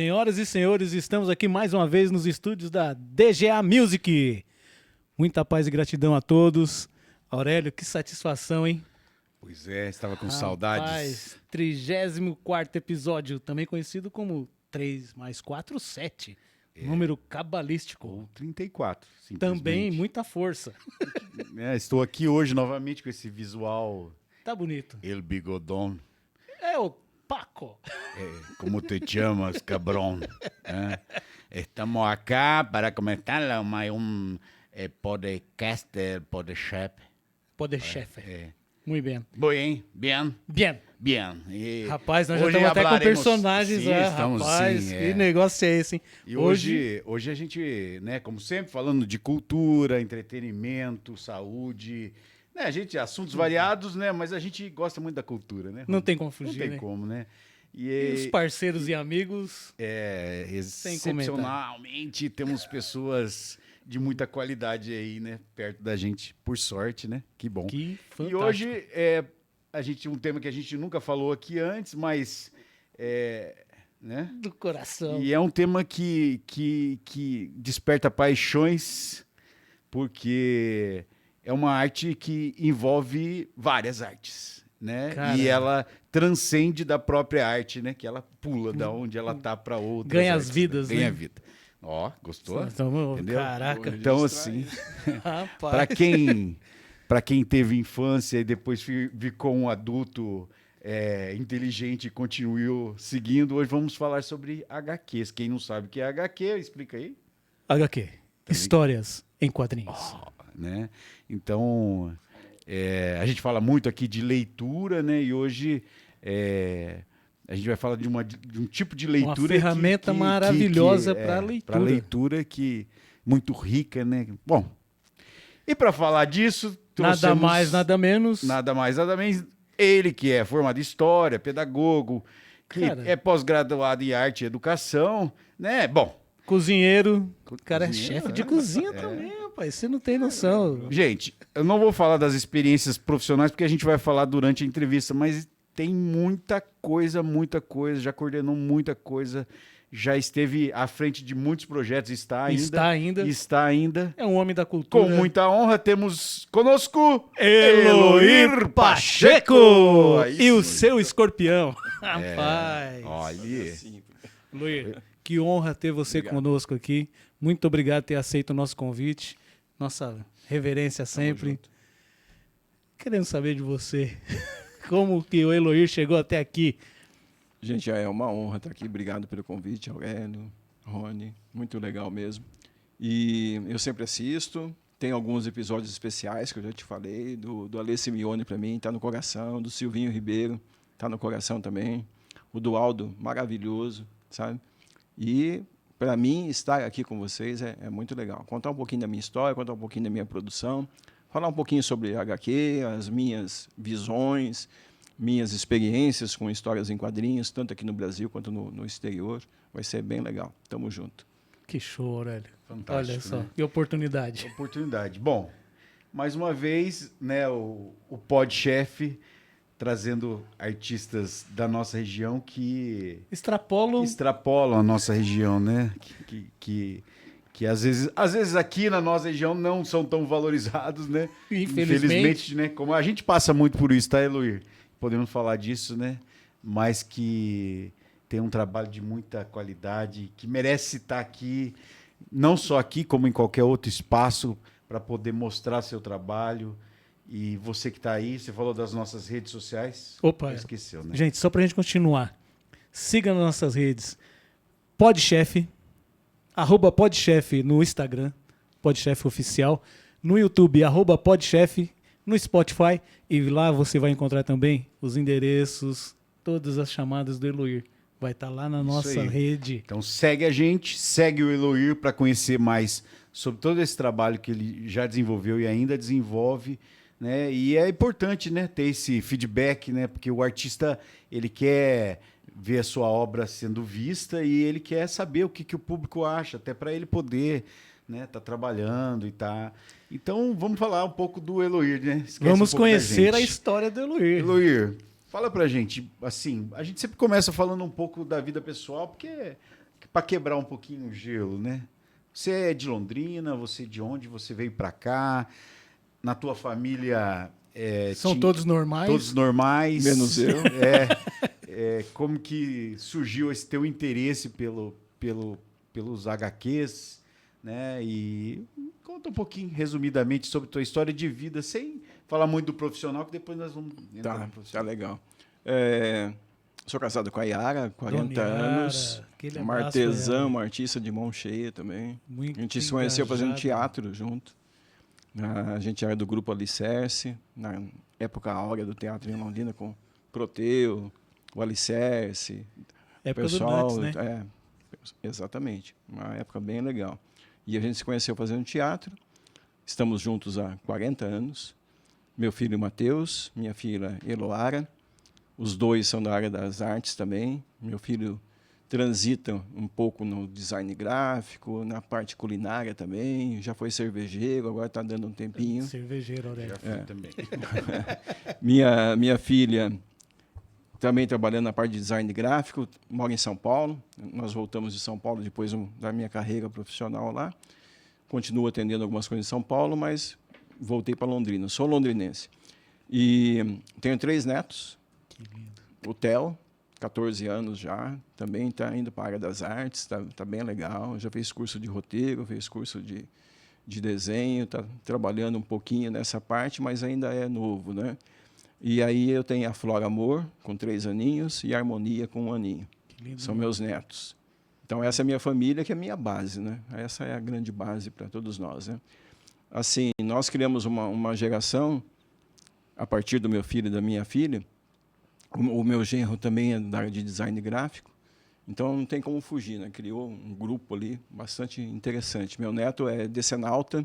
Senhoras e senhores, estamos aqui mais uma vez nos estúdios da DGA Music. Muita paz e gratidão a todos. Aurélio, que satisfação, hein? Pois é, estava com saudades. 34º episódio, também conhecido como 3 mais 4, 7. Número cabalístico. Ou 34, Também muita força. Estou aqui hoje novamente com esse visual. Tá bonito. El Bigodón. É o Paco. Como te chamas, cabrón? Estamos acá para comentar um podcaster, podchef. Podchef. Muito bem. Bem. Bien. E Rapaz, nós já hoje estamos até com hablaremos- personagens. Sim, estamos, rapaz, sim, que negócio é esse, hein? E hoje a gente, né, como sempre, falando de cultura, entretenimento, saúde, né, assuntos variados, né, mas a gente gosta muito da cultura, né? Não tem como Não fugir, tem né? como, né? E os parceiros e amigos, sem comentário. Excepcionalmente temos pessoas de muita qualidade aí, né, perto da gente, por sorte, né? Que bom. que fantástico. E hoje um tema que a gente nunca falou aqui antes, mas né? Do coração. E é um tema que desperta paixões, porque é uma arte que envolve várias artes, né? Caramba. E ela transcende da própria arte, né? Que ela pula da onde ela tá para outra. Ganha as vidas, Ganha né? a vida. Ó, gostou? Então, Entendeu? caraca. Então, assim, Rapaz. para quem teve infância e depois ficou um adulto inteligente e continuou seguindo, hoje vamos falar sobre HQs. Quem não sabe o que é HQ, explica aí. HQ. Histórias em quadrinhos. Né? Então, a gente fala muito aqui de leitura, né? E hoje a gente vai falar de um tipo de leitura. Uma ferramenta maravilhosa para leitura. Para leitura muito rica, né? Bom, e para falar disso, Nada mais, nada menos. Nada mais, nada menos. Ele que é formado em História, pedagogo, que é pós-graduado em Arte e Educação, né? Bom. Cozinheiro. O cara é Cozinheiro, chefe de cozinha também, rapaz. Você não tem noção. Gente, eu não vou falar das experiências profissionais, porque a gente vai falar durante a entrevista, mas tem muita coisa, já coordenou muita coisa, já esteve à frente de muitos projetos, está ainda. É um homem da cultura. Com muita honra, temos conosco Eloir Pacheco! Aí E o sim. seu escorpião. Rapaz. Olha. Eloir, que honra ter você conosco aqui. Muito obrigado por ter aceito o nosso convite. Nossa reverência sempre. Querendo saber de você. Como que o Eloir chegou até aqui? Gente, é uma honra estar aqui. Obrigado pelo convite, Aurélio, Rony. Muito legal mesmo. E eu sempre assisto. Tem alguns episódios especiais que eu já te falei. Do Alê Simeone, para mim, está no coração. Do Silvinho Ribeiro, está no coração também. O do Aldo, maravilhoso, sabe? E, para mim, estar aqui com vocês é muito legal. Contar um pouquinho da minha história, contar um pouquinho da minha produção. Falar um pouquinho sobre HQ, as minhas visões, minhas experiências com histórias em quadrinhos, tanto aqui no Brasil quanto no exterior. Vai ser bem legal. Tamo junto. Que show, Aurélio. Fantástico, Olha só, né? que oportunidade. Bom, mais uma vez, né, o Podchef trazendo artistas da nossa região que extrapolam a nossa região, né? Que às vezes aqui na nossa região não são tão valorizados, né? Infelizmente, né? Como a gente passa muito por isso, tá, Eloir? Podemos falar disso, né? Mas que tem um trabalho de muita qualidade, que merece estar aqui, não só aqui, como em qualquer outro espaço, para poder mostrar seu trabalho. E você que está aí, você falou das nossas redes sociais. Opa, esqueceu, né? Gente, só para a gente continuar. Siga nas nossas redes. Podchef, @Podchef no Instagram, Podchef Oficial. No YouTube, @Podchef. No Spotify. E lá você vai encontrar também os endereços, todas as chamadas do Eloir. Vai estar lá na nossa rede. Então segue a gente, segue o Eloir para conhecer mais sobre todo esse trabalho que ele já desenvolveu e ainda desenvolve, né? E é importante, né, ter esse feedback, né? Porque o artista, ele quer ver a sua obra sendo vista e ele quer saber o que o público acha, até para ele poder, né, tá trabalhando e tá. Então vamos falar um pouco do Eloir, né? Vamos conhecer a história do Eloir. Eloir, fala pra gente, assim, a gente sempre começa falando um pouco da vida pessoal, porque para quebrar um pouquinho o gelo, né? Você é de Londrina, você de onde? Você veio para cá? Na tua família... São todos normais? Todos normais. Menos eu. Como que surgiu esse teu interesse pelos HQs, né? E conta um pouquinho, resumidamente, sobre tua história de vida, sem falar muito do profissional, que depois nós vamos entrar no profissional. Tá legal. Sou casado com a Yara, 40 anos. Uma artesã, uma artista de mão cheia também. Muito a gente se conheceu fazendo teatro junto. A gente era do grupo Alicerce, na época áurea do teatro em Londrina, com Proteu, o Alicerce. Época pessoal, do Nuts, né? Exatamente. Uma época bem legal. E a gente se conheceu fazendo teatro. Estamos juntos há 40 anos. Meu filho Matheus, minha filha Eloara. Os dois são da área das artes também. Meu filho transita um pouco no design gráfico, na parte culinária também. Já foi cervejeiro, agora está dando um tempinho. Cervejeiro, Aurélio. Já fui também. Minha filha também trabalhando na parte de design gráfico, mora em São Paulo. Nós voltamos de São Paulo depois da minha carreira profissional lá. Continuo atendendo algumas coisas em São Paulo, mas voltei para Londrina. Sou londrinense. E tenho 3 netos. Que lindo. O Theo, 14 anos já, também está indo para a área das artes, está bem legal. Já fez curso de roteiro, fez curso de desenho, está trabalhando um pouquinho nessa parte, mas ainda é novo, né? E aí eu tenho a Flora Amor, com 3 aninhos, e a Harmonia, com 1 aninho. Que lindo. São meus netos. Então, essa é a minha família, que é a minha base, né? Essa é a grande base para todos nós, né? Assim, nós criamos uma geração, a partir do meu filho e da minha filha. O meu genro também é da área de design gráfico, então não tem como fugir, né? Criou um grupo ali bastante interessante. Meu neto é decenalta,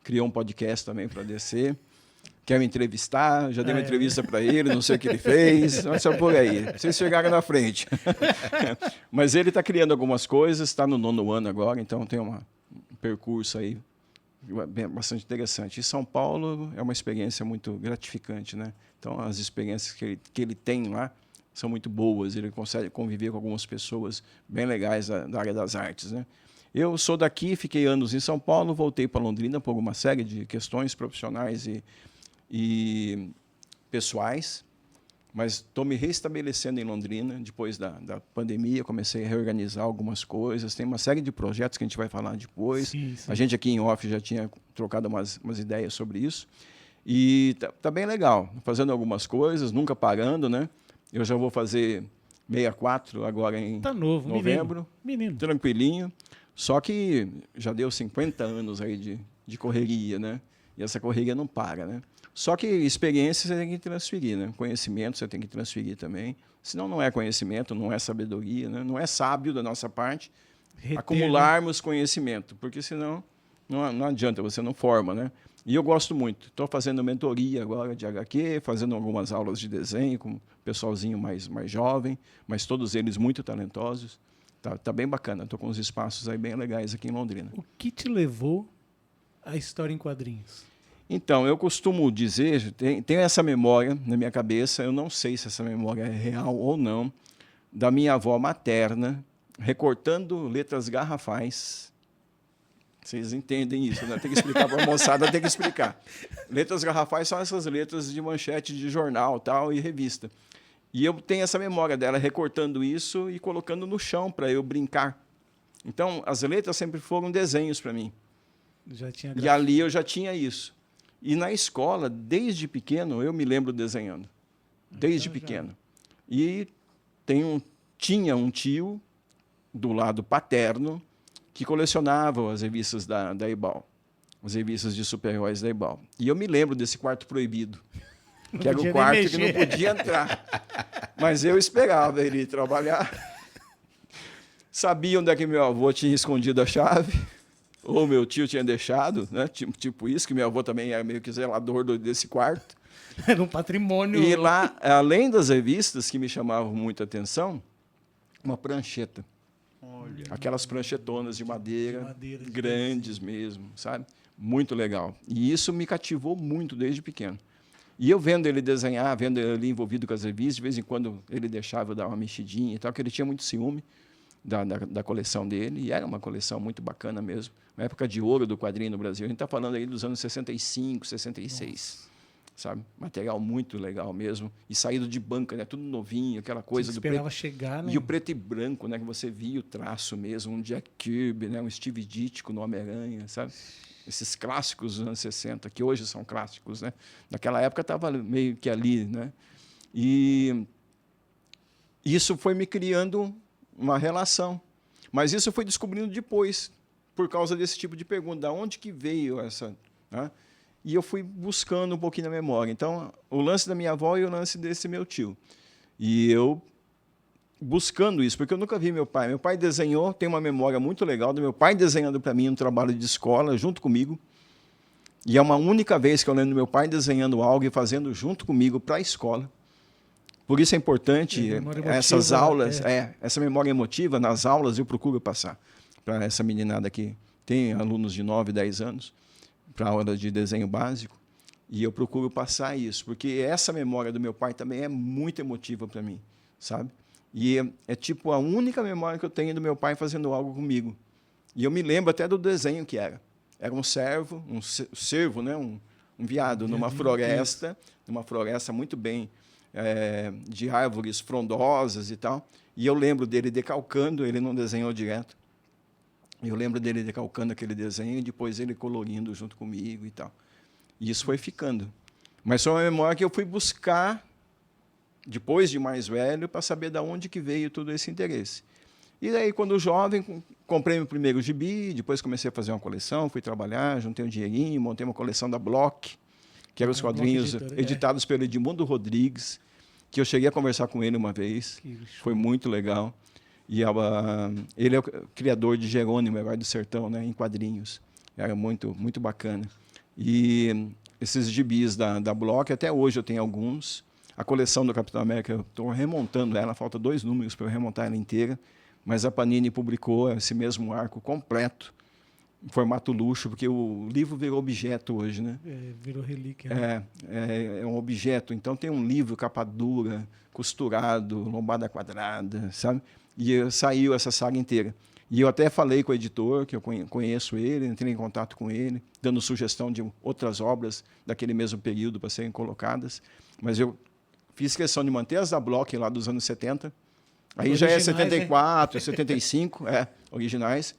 criou um podcast também para descer. Quer me entrevistar, já dei uma entrevista para ele, não sei o que ele fez, mas só por aí. Vocês chegaram na frente. Mas ele está criando algumas coisas, está no 9º ano agora, então tem um percurso aí bastante interessante. E São Paulo é uma experiência muito gratificante, né? Então, as experiências que ele tem lá são muito boas, ele consegue conviver com algumas pessoas bem legais da área das artes, né? Eu sou daqui, fiquei anos em São Paulo, voltei para Londrina por uma série de questões profissionais e pessoais, mas estou me restabelecendo em Londrina depois da pandemia, comecei a reorganizar algumas coisas, tem uma série de projetos que a gente vai falar depois. Sim. A gente aqui em off já tinha trocado umas ideias sobre isso, e tá bem legal, fazendo algumas coisas, nunca parando, né? Eu já vou fazer 64 agora em novembro, menino. Tranquilinho, só que já deu 50 anos aí de correria, né? E essa correria não para, né? Só que experiência você tem que transferir, né? Conhecimento você tem que transferir também. Senão não é conhecimento, não é sabedoria, né? Não é sábio da nossa parte acumularmos conhecimento, porque senão não adianta, você não forma, né? E eu gosto muito. Estou fazendo mentoria agora de HQ, fazendo algumas aulas de desenho com o pessoalzinho mais jovem, mas todos eles muito talentosos. Tá bem bacana. Estou com uns espaços aí bem legais aqui em Londrina. O que te levou à história em quadrinhos? Então, eu costumo dizer, tenho essa memória na minha cabeça, eu não sei se essa memória é real ou não, da minha avó materna, recortando letras garrafais. Vocês entendem isso, né? Tem que explicar para a moçada, tem que explicar. Letras garrafais são essas letras de manchete de jornal tal, e revista. E eu tenho essa memória dela recortando isso e colocando no chão para eu brincar. Então, as letras sempre foram desenhos para mim. E ali eu já tinha isso. E na escola, desde pequeno, eu me lembro desenhando. Desde pequeno. E tinha um tio, do lado paterno, que colecionava as revistas da Ebal. As revistas de super-heróis da Ebal. E eu me lembro desse quarto proibido. Que era o quarto que não podia entrar. Mas eu esperava ele ir trabalhar. Sabia onde é que meu avô tinha escondido a chave. Ou meu tio tinha deixado, né? Tipo isso, que meu avô também era meio que zelador desse quarto. Era um patrimônio. E lá, além das revistas que me chamavam muita atenção, uma prancheta. Olha. Aquelas pranchetonas de madeira grandes mesmo, sabe? Muito legal. E isso me cativou muito desde pequeno. E eu vendo ele desenhar, vendo ele envolvido com as revistas, de vez em quando ele deixava eu dar uma mexidinha e tal, porque ele tinha muito ciúme. da coleção dele, e era uma coleção muito bacana mesmo. Uma época de ouro do quadrinho no Brasil. A gente está falando aí dos anos 65, 66. Nossa. Sabe? Material muito legal mesmo. E saído de banca, né? Tudo novinho, aquela coisa você do esperava preto. Chegar, né? E o preto e branco, né? Que você via o traço mesmo, um Jack Kirby, né? Um Steve Ditko no Homem-Aranha, sabe? Esses clássicos dos anos 60, que hoje são clássicos, né? Naquela época estava meio que ali, né? E isso foi me criando uma relação. Mas isso eu fui descobrindo depois, por causa desse tipo de pergunta. Da onde que veio essa... Né? E eu fui buscando um pouquinho na memória. Então, o lance da minha avó e o lance desse meu tio. E eu buscando isso, porque eu nunca vi meu pai. Meu pai desenhou, tem uma memória muito legal do meu pai desenhando para mim um trabalho de escola, junto comigo. E é uma única vez que eu lembro do meu pai desenhando algo e fazendo junto comigo para a escola. Por isso é importante essas aulas, essa memória emotiva nas aulas eu procuro passar para essa meninada que tem alunos de 9, 10 anos, para a aula de desenho básico, e eu procuro passar isso, porque essa memória do meu pai também é muito emotiva para mim, sabe? E é tipo a única memória que eu tenho do meu pai fazendo algo comigo. E eu me lembro até do desenho que era. Era um cervo, né? Um veado numa floresta muito bem de árvores frondosas e tal. E eu lembro dele decalcando, ele não desenhou direto. Eu lembro dele decalcando aquele desenho e depois ele colorindo junto comigo e tal. E isso foi ficando. Mas foi uma memória que eu fui buscar depois de mais velho para saber de onde que veio todo esse interesse. E daí, quando jovem, comprei meu primeiro gibi, depois comecei a fazer uma coleção, fui trabalhar, juntei um dinheirinho, montei uma coleção da Block, que eram os quadrinhos editados pelo Edmundo Rodrigues, que eu cheguei a conversar com ele uma vez. Foi muito legal. E ele é o criador de Jerônimo, Herói do Sertão, né, em quadrinhos. Era muito, muito bacana. E esses gibis da Block, até hoje eu tenho alguns. A coleção do Capitão América, eu estou remontando ela, falta 2 números para eu remontar ela inteira. Mas a Panini publicou esse mesmo arco completo, em formato luxo, porque o livro virou objeto hoje, né? Virou relíquia. Né? É um objeto. Então tem um livro, capa dura, costurado, lombada quadrada, sabe? E saiu essa saga inteira. E eu até falei com o editor, que eu conheço ele, entrei em contato com ele, dando sugestão de outras obras daquele mesmo período para serem colocadas. Mas eu fiz questão de manter as da Block lá dos anos 70. Aí originais, já é 74, 75, originais.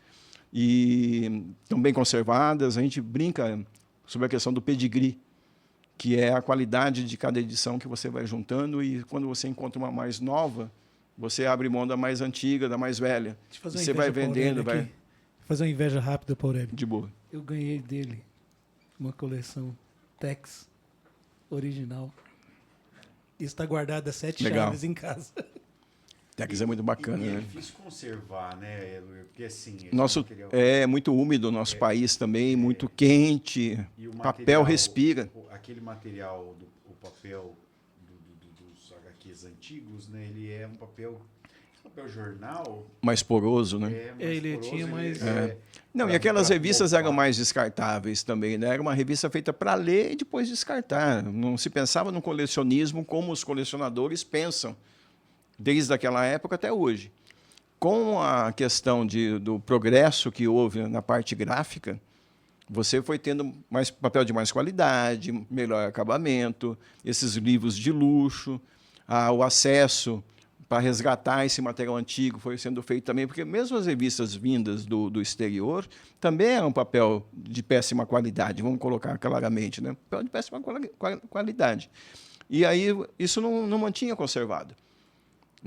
E estão bem conservadas. A gente brinca sobre a questão do pedigree, que é a qualidade de cada edição que você vai juntando, e quando você encontra uma mais nova, você abre mão da mais antiga, da mais velha. Você vai vendendo. Vou fazer uma inveja rápida para o Aurélio. De boa. Eu ganhei dele uma coleção Tex original. Isso está guardado a 7 chaves em casa. Tex é muito bacana, e né? É difícil conservar, né? Porque assim... É muito úmido o nosso país também, muito quente, e o papel respira. Aquele material, o papel dos HQs antigos, né? Ele é um papel jornal... Mais poroso, né? Ele tinha mais... Não, e aquelas revistas eram mais descartáveis também, né? Era uma revista feita para ler e depois descartar. Não se pensava no colecionismo como os colecionadores pensam, desde aquela época até hoje. Com a questão do progresso que houve na parte gráfica, você foi tendo mais papel de mais qualidade, melhor acabamento, esses livros de luxo, o acesso para resgatar esse material antigo foi sendo feito também, porque mesmo as revistas vindas do exterior também é um papel de péssima qualidade, vamos colocar claramente, né? Papel de péssima qualidade. E aí isso não mantinha conservado.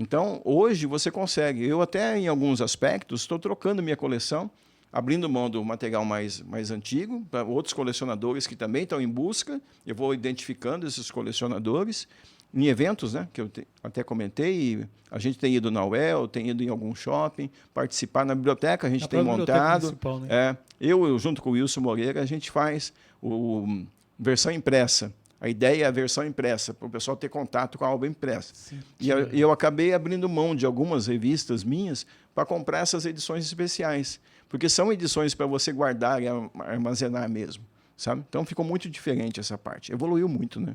Então, hoje você consegue. Eu até, em alguns aspectos, estou trocando minha coleção, abrindo mão do material mais antigo, para outros colecionadores que também estão em busca. Eu vou identificando esses colecionadores em eventos, né, que eu até comentei. A gente tem ido na UEL, tem ido em algum shopping, participar na biblioteca, a gente tem montado. Né? Eu, junto com o Wilson Moreira, a gente faz versão impressa. A ideia é a versão impressa, para o pessoal ter contato com a obra impressa. Sim, e eu acabei abrindo mão de algumas revistas minhas para comprar essas edições especiais, porque são edições para você guardar e armazenar mesmo, sabe? Então ficou muito diferente essa parte. Evoluiu muito, né?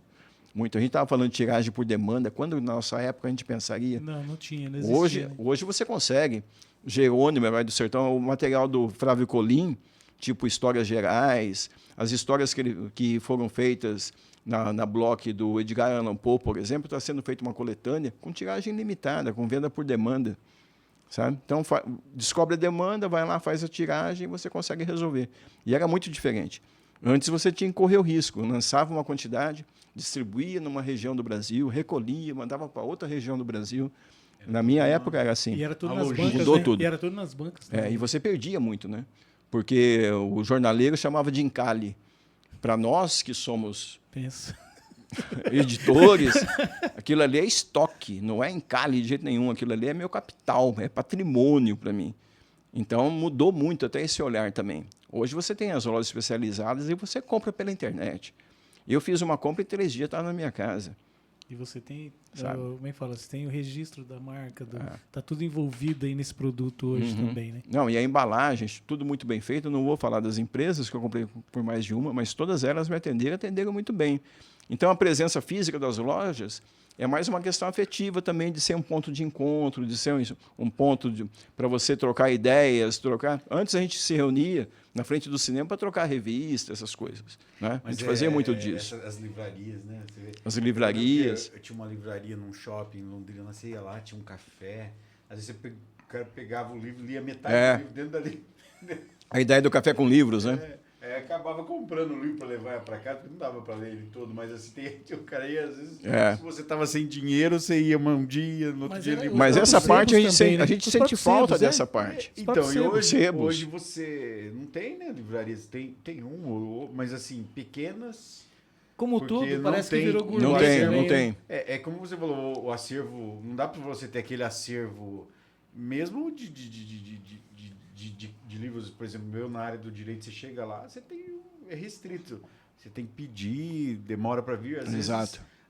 Muito. A gente estava falando de tiragem por demanda. Quando, na nossa época, a gente pensaria... Não tinha, não existia. Hoje você consegue Jerônimo, Herói do Sertão, o material do Flávio Colim, tipo Histórias Gerais, as histórias que foram feitas na Block do Edgar Allan Poe, por exemplo, está sendo feita uma coletânea com tiragem limitada, com venda por demanda. Sabe? Então, descobre a demanda, vai lá, faz a tiragem e você consegue resolver. E era muito diferente. Antes você tinha que correr o risco, lançava uma quantidade, distribuía numa região do Brasil, recolhia, mandava para outra região do Brasil. Na minha época era assim. E era tudo nas bancas, mudou né? tudo. E era tudo nas bancas. Né? E você perdia muito, né? Porque o jornaleiro chamava de encalhe. Para nós que somos editores, aquilo ali é estoque, não é encalhe de jeito nenhum. Aquilo ali é meu capital, é patrimônio para mim. Então, mudou muito até esse olhar também. Hoje você tem as lojas especializadas e você compra pela internet. Eu fiz uma compra em 3 dias, estava na minha casa. E você tem, como é que fala? Você tem o registro da marca, tá tudo envolvido aí nesse produto hoje também, né? Não, e a embalagem, tudo muito bem feito. Eu não vou falar das empresas, que eu comprei por mais de uma, mas todas elas me atenderam muito bem. Então, a presença física das lojas é mais uma questão afetiva também, de ser um ponto de encontro, de ser um ponto para você trocar ideias, Antes a gente se reunia na frente do cinema para trocar revistas, essas coisas. Né? A gente fazia muito disso. As livrarias, né? As livrarias. Eu tinha uma livraria num shopping em Londrina, você ia lá, tinha um café. Às vezes você pegava o livro, lia metade do livro dentro dali. A ideia do café com livros, né? Acabava comprando o livro para levar para casa, porque não dava para ler ele todo, mas assim, tinha o cara aí, às vezes, se você estava sem dinheiro, você ia um dia, no outro dia... Mas essa parte, também, a gente sente falta dessa parte. Então, e hoje você não tem, né, livrarias, tem mas assim, pequenas... Como tudo, parece que virou gourmet. Não tem. É como você falou, o acervo, não dá para você ter aquele acervo, mesmo de livros, por exemplo, meu na área do direito, você chega lá, você tem é restrito. Você tem que pedir, demora para vir.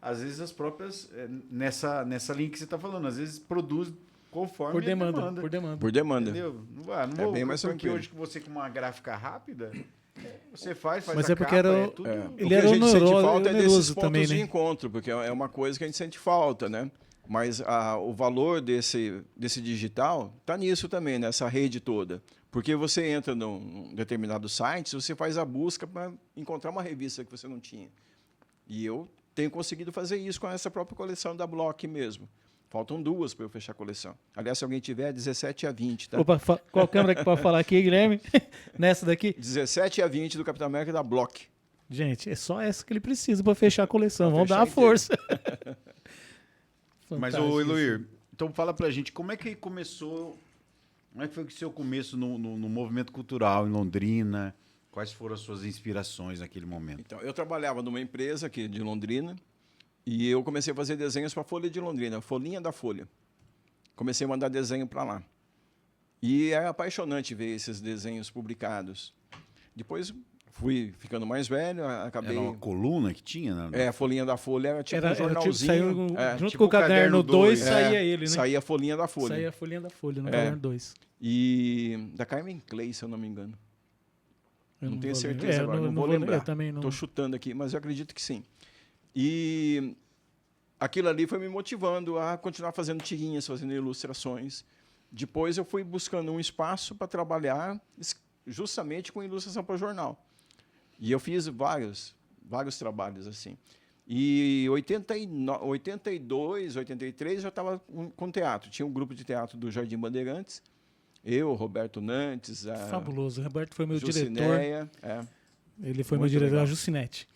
Às vezes as próprias, nessa linha que você está falando, às vezes produz conforme por demanda. Por demanda. Entendeu? Não vou, bem mais porque hoje que você com uma gráfica rápida, você faz mas a porque capa, ele era oneroso, sente falta é desses pontos também, né? de encontro, porque é uma coisa que a gente sente falta, né? Mas o valor desse digital está nisso também, nessa rede toda. Porque você entra num determinado site, você faz a busca para encontrar uma revista que você não tinha. E eu tenho conseguido fazer isso com essa própria coleção da Block mesmo. Faltam 2 para eu fechar a coleção. Aliás, se alguém tiver, 17 a 20. Tá? Opa, qual câmera que pode falar aqui, Guilherme? Nessa daqui? 17 a 20 do Capitão América da Block. Gente, é só essa que ele precisa para fechar a coleção. Vamos dar uma força. Mas, ô Eloir, então fala pra gente, como é que começou... Como é que foi o seu começo no movimento cultural em Londrina? Quais foram as suas inspirações naquele momento? Então, eu trabalhava numa empresa aqui de Londrina e eu comecei a fazer desenhos para a Folha de Londrina, Folhinha da Folha. Comecei a mandar desenho para lá. E era apaixonante ver esses desenhos publicados. Depois fui ficando mais velho, acabei... Era uma coluna que tinha? Né? A Folhinha da Folha era tipo um jornalzinho. Junto com o Caderno 2 saía ele, né? Saía a Folhinha da Folha. Saía a Folhinha da Folha no Caderno 2. E da Carmen Clay, se eu não me engano. Não tenho certeza agora, não vou lembrar. Eu também não. Estou chutando aqui, mas eu acredito que sim. E aquilo ali foi me motivando a continuar fazendo tirinhas, fazendo ilustrações. Depois eu fui buscando um espaço para trabalhar justamente com ilustração para jornal. E eu fiz vários trabalhos assim. E em 82, 83 já estava com teatro. Tinha um grupo de teatro do Jardim Bandeirantes. Eu, Roberto Nantes. Fabuloso. O Roberto foi meu Jucinéia, diretor. Ele foi meu diretor, a Jucinete.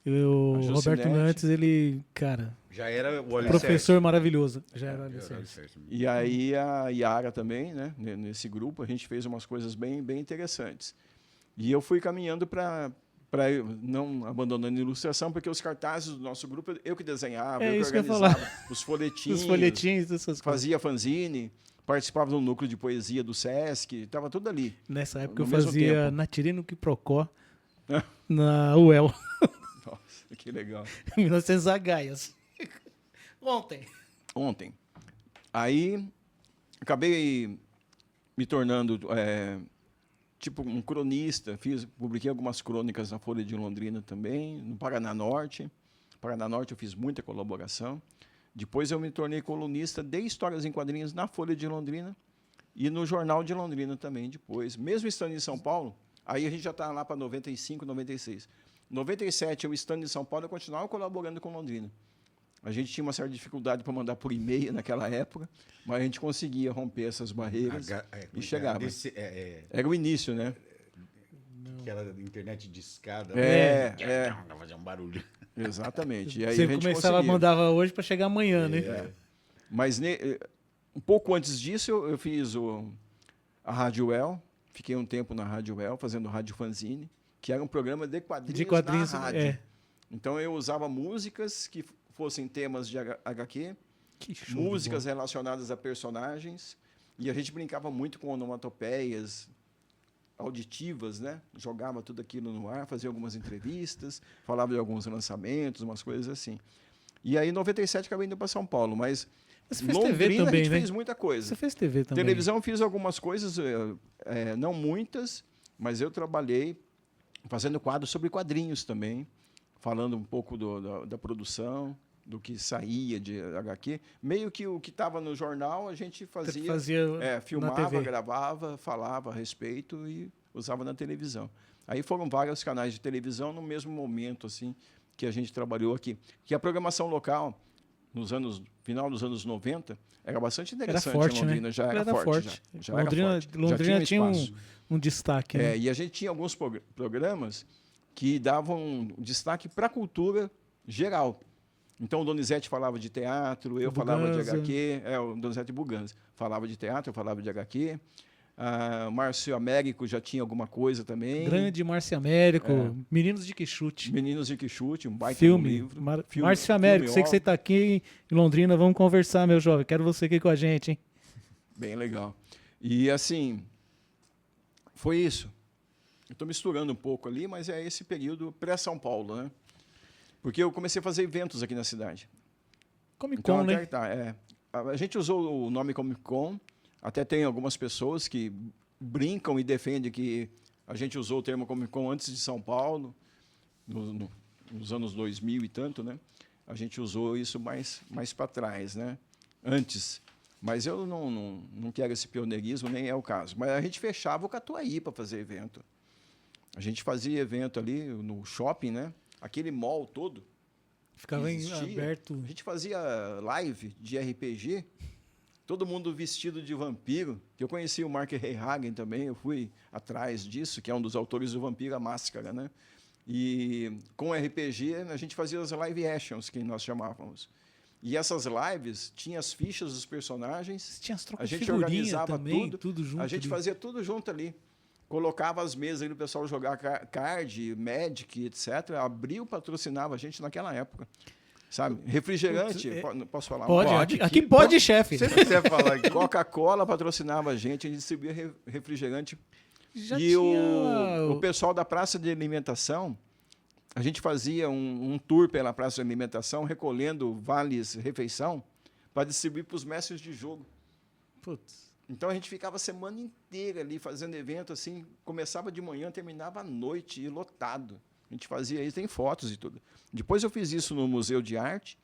O Roberto Nantes, ele, cara... Já era o professor maravilhoso. Já era o alicerce. E aí a Yara também, né? Nesse grupo, a gente fez umas coisas bem interessantes. E eu fui caminhando para não abandonando a ilustração, porque os cartazes do nosso grupo, eu que desenhava, eu que organizava os folhetinhos, essas coisas. Fazia fanzine, participava do núcleo de poesia do Sesc, estava tudo ali. Nessa época eu fazia Natirino Quiprocó na UEL. Nossa, que legal. 1900 Agaias. Ontem. Aí, acabei me tornando tipo um cronista. Publiquei algumas crônicas na Folha de Londrina também, no Paraná Norte. No Paraná Norte eu fiz muita colaboração. Depois eu me tornei colunista de histórias em quadrinhos na Folha de Londrina e no Jornal de Londrina também depois. Mesmo estando em São Paulo, aí a gente já estava lá para 95, 96. 97, eu estando em São Paulo, eu continuava colaborando com Londrina. A gente tinha uma certa dificuldade para mandar por e-mail naquela época, mas a gente conseguia romper essas barreiras e chegava. Era o início, né? Aquela internet de escada. Fazer um barulho. Exatamente. E aí Você a gente começava, mandava hoje para chegar amanhã, né? Mas um pouco antes disso, eu fiz a Rádio El. Fiquei um tempo na Rádio El, fazendo Rádio Fanzine, que era um programa de quadrinhos na rádio. Então, eu usava músicas que fossem temas de HQ, músicas relacionadas a personagens, e a gente brincava muito com onomatopeias auditivas, né? Jogava tudo aquilo no ar, fazia algumas entrevistas, falava de alguns lançamentos, umas coisas assim. E aí, em 97, acabei indo para São Paulo, mas você fez Londrina TV também, a gente né? fez muita coisa. Você fez TV também. Televisão fiz algumas coisas, não muitas, mas eu trabalhei fazendo quadros sobre quadrinhos também, falando um pouco da produção, do que saía de HQ. Meio que o que estava no jornal a gente fazia filmava, gravava, falava a respeito e usava na televisão. Aí foram vários canais de televisão no mesmo momento assim que a gente trabalhou aqui. Que a programação local, final dos anos 90, era bastante interessante. Era forte, em Londrina, né? já era forte. Já Londrina tinha um destaque. Né? E a gente tinha alguns programas que davam destaque para a cultura geral. Então, o Donizete falava de teatro, eu falava de HQ, o Donizete Buganza falava de teatro, eu falava de HQ. O Márcio Américo já tinha alguma coisa também. Grande Márcio Américo, Meninos de Quixute. Meninos de Quixute, um baita livro. Márcio Américo, sei que você está aqui em Londrina, vamos conversar, meu jovem. Quero você aqui com a gente, hein? Bem legal. E, assim, foi isso. Eu estou misturando um pouco ali, mas é esse período pré-São Paulo, né? Porque eu comecei a fazer eventos aqui na cidade. Comic Con, então, né? A gente usou o nome Comic Con, até tem algumas pessoas que brincam e defendem que a gente usou o termo Comic Con antes de São Paulo, nos anos 2000 e tanto, né? A gente usou isso mais para trás, né? Antes. Mas eu não quero esse pioneirismo, nem é o caso. Mas a gente fechava o Catuaí para fazer evento. A gente fazia evento ali no shopping, né? Aquele mall todo. Ficava aberto. A gente fazia live de RPG, todo mundo vestido de vampiro. Eu conheci o Mark Reyhagen também, eu fui atrás disso, que é um dos autores do Vampiro, a Máscara, né? E com RPG, a gente fazia as live actions, que nós chamávamos. E essas lives tinham as fichas dos personagens. Tinha as trocas a gente de figurinha organizava também, tudo junto. A gente fazia tudo junto ali. Colocava as mesas ali, o pessoal jogar card, Magic, etc. Abriu, patrocinava a gente naquela época. Sabe? Refrigerante, posso falar? Pode, aqui pode, chefe. Se você quiser falar aqui. Coca-Cola patrocinava a gente distribuía refrigerante. Já e o pessoal da Praça de Alimentação, a gente fazia um tour pela Praça de Alimentação, recolhendo vales refeição, para distribuir para os mestres de jogo. Putz. Então a gente ficava a semana inteira ali fazendo evento, assim, começava de manhã, terminava à noite, e lotado. A gente fazia isso, tem fotos e tudo. Depois eu fiz isso no Museu de Arte,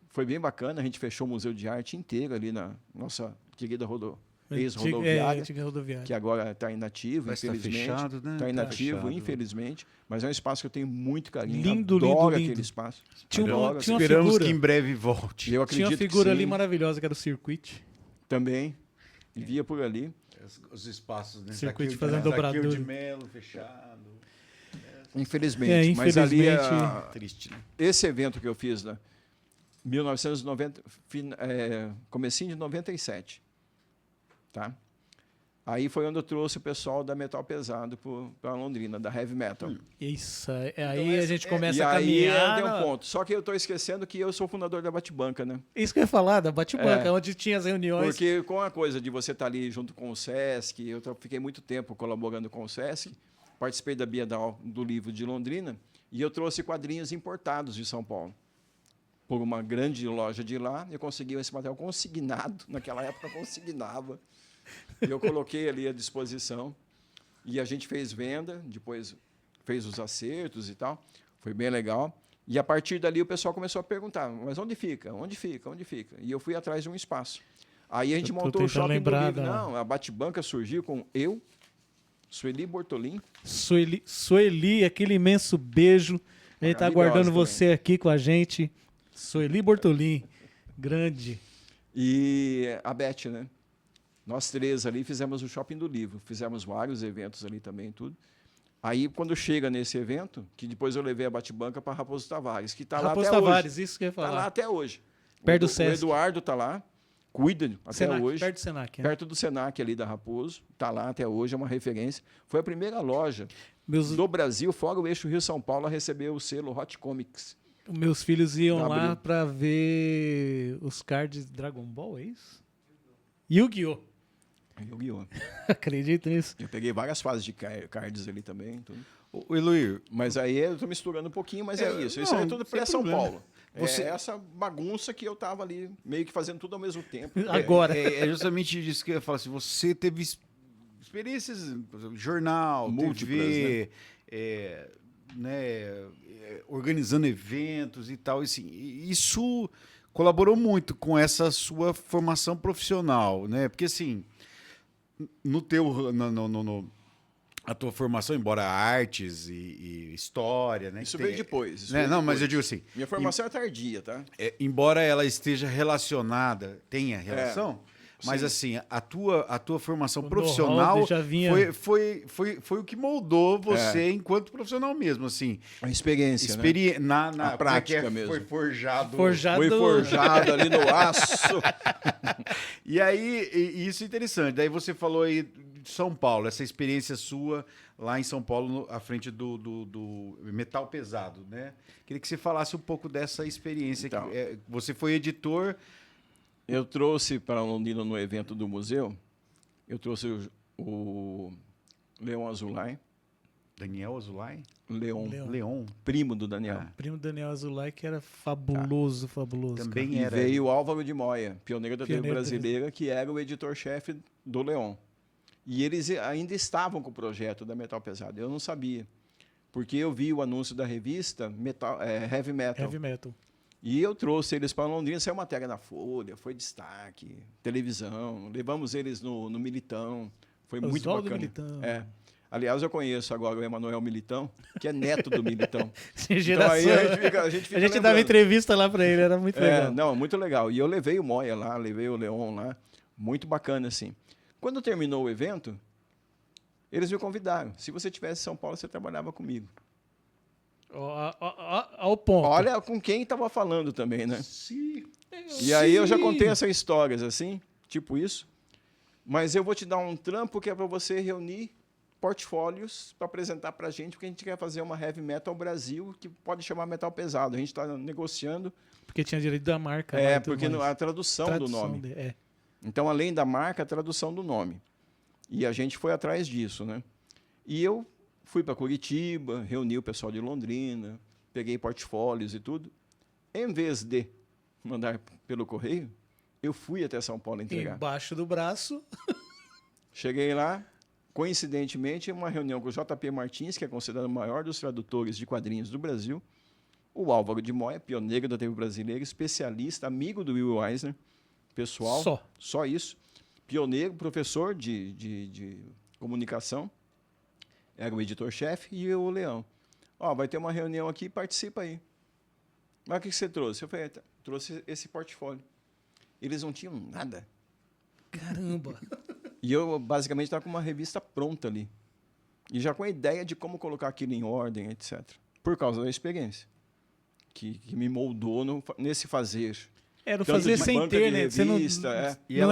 foi bem bacana, a gente fechou o Museu de Arte inteiro ali na nossa querida ex-rodoviária, que agora está inativo, infelizmente. Está fechado, né? Está inativo, infelizmente, mas é um espaço que eu tenho muito carinho. Lindo, adoro lindo, aquele espaço. Tinha uma Esperamos figura, que em breve volte. Eu acredito tinha uma figura que ali maravilhosa, que era o Circuit. Também. Via por ali. Os espaços, né? Circuito fazendo dobrador. de Melo, fechado. Infelizmente. Mas ali, triste, né? Esse evento que eu fiz, né? 1990, comecinho de 97. Tá? Aí foi onde eu trouxe o pessoal da Metal Pesado para Londrina, da Heavy Metal. Isso, aí a gente começa a caminhar. Aí tem um ponto. Só que eu estou esquecendo que eu sou fundador da Bate-Banca, né? Isso que eu ia falar, da Bate-Banca, onde tinha as reuniões. Porque com a coisa de você estar ali junto com o SESC, eu fiquei muito tempo colaborando com o SESC, participei da Bienal do Livro de Londrina, e eu trouxe quadrinhos importados de São Paulo. Por uma grande loja de lá, eu consegui esse material consignado, naquela época consignava. E eu coloquei ali à disposição e a gente fez venda, depois fez os acertos e tal, foi bem legal. E a partir dali o pessoal começou a perguntar, mas onde fica? Onde fica? Onde fica? E eu fui atrás de um espaço. Aí a gente montou o Shopping do Livro. Não, a Bate-Banca surgiu com eu, Sueli Bortolin. Sueli, aquele imenso beijo. A gente está aguardando você aqui com a gente. Sueli Bortolin, grande. E a Beth, né? Nós três ali fizemos o Shopping do Livro. Fizemos vários eventos ali também, tudo. Aí, quando chega nesse evento, que depois eu levei a Bate-Banca para Raposo Tavares, que está lá até hoje. Raposo Tavares, isso que eu ia falar. Está lá até hoje. Perto do Sesc. O Eduardo está lá, cuida até Senac, hoje. perto do Senac. Né? Perto do Senac ali da Raposo. Está lá até hoje, é uma referência. Foi a primeira loja do Brasil, fora o eixo Rio-São Paulo, a receber o selo Hot Comics. Meus filhos iam lá para ver os cards Dragon Ball, é isso? Yu-Gi-Oh! Yu-Gi-Oh! Acredito nisso. Eu peguei várias fases de cards ali também. Tudo. O Eloir. Mas aí eu estou misturando um pouquinho, mas é isso. Isso é tudo pré-São Paulo. É essa bagunça que eu estava ali, meio que fazendo tudo ao mesmo tempo. Agora. É justamente isso que eu ia falar. Assim, você teve experiências, jornal, múltiplas, TV, organizando eventos e tal. Assim, isso colaborou muito com essa sua formação profissional, né? Porque assim, a tua formação, embora artes e história, né? Isso veio depois. Né? Não, mas eu digo assim... Minha formação é tardia, tá? Embora ela esteja relacionada, tenha relação, mas sim. assim, a tua formação profissional já vinha... foi o que moldou você enquanto profissional mesmo, assim. A experiência, né? Na prática mesmo. Foi forjado. Foi forjado ali no aço. E aí, isso é interessante. Daí você falou aí de São Paulo, essa experiência sua lá em São Paulo, à frente do metal pesado, né? Queria que você falasse um pouco dessa experiência. Então, você foi editor. Eu trouxe para Londrina no evento do museu, eu trouxe o Leon Azulay. Daniel Azulay? Leon. Primo do Daniel. Primo do Daniel Azulay, que era fabuloso. Também cara. era. E veio o Álvaro de Moya, pioneiro da TV brasileira, que era o editor-chefe do Leon. E eles ainda estavam com o projeto da Metal Pesado. Eu não sabia, porque eu vi o anúncio da revista Heavy Metal. Heavy Metal. E eu trouxe eles para Londrina, saiu matéria na Folha, foi destaque, televisão, levamos eles no Militão, foi muito bacana. Militão. Aliás, eu conheço agora o Emanuel Militão, que é neto do Militão. Então aí a gente dava entrevista lá para ele, era muito legal. Não, muito legal. E eu levei o Moya lá, levei o Leon lá, muito bacana, assim. Quando terminou o evento, eles me convidaram. Se você estivesse em São Paulo, você trabalhava comigo. Ao ponto. Olha com quem estava falando também, né? Sim. E aí eu já contei essas histórias assim, tipo isso. Mas eu vou te dar um trampo que é para você reunir portfólios para apresentar para a gente, porque a gente quer fazer uma Heavy Metal Brasil que pode chamar Metal Pesado. A gente está negociando. Porque tinha direito da marca. Porque a tradução do nome. Então, além da marca, a tradução do nome. E a gente foi atrás disso, né? E eu fui para Curitiba, reuni o pessoal de Londrina, peguei portfólios e tudo. Em vez de mandar pelo correio, eu fui até São Paulo entregar. Embaixo do braço. Cheguei lá, coincidentemente, uma reunião com o JP Martins, que é considerado o maior dos tradutores de quadrinhos do Brasil, o Álvaro de Moya, pioneiro da TV brasileira, especialista, amigo do Will Eisner, pessoal, só isso, pioneiro, professor de comunicação, era o editor-chefe, e o Leão. Vai ter uma reunião aqui, participa aí. Mas o que você trouxe? Eu falei, trouxe esse portfólio. Eles não tinham nada. Caramba! E eu, basicamente, estava com uma revista pronta ali. E já com a ideia de como colocar aquilo em ordem, etc. Por causa da experiência. Que me moldou nesse fazer. Era o fazer sem ter, né? Você não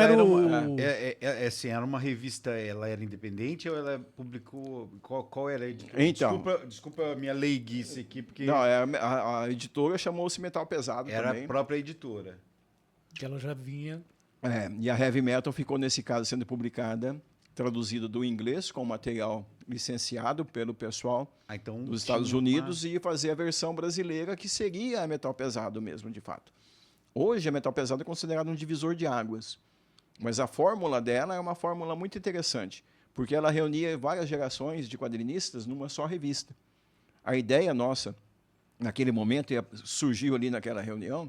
era assim, era uma revista, ela era independente ou ela publicou... Qual era a editora? Então, desculpa a minha leiguice aqui, porque... Não, a editora chamou-se Metal Pesado era também. A própria editora. Que ela já vinha... E a Heavy Metal ficou, nesse caso, sendo publicada, traduzida do inglês, com material licenciado pelo pessoal dos Estados Unidos, e fazer a versão brasileira, que seria a Metal Pesado mesmo, de fato. Hoje, a Metal Pesado é considerado um divisor de águas, mas a fórmula dela é uma fórmula muito interessante, porque ela reunia várias gerações de quadrinistas numa só revista. A ideia nossa, naquele momento, surgiu ali naquela reunião,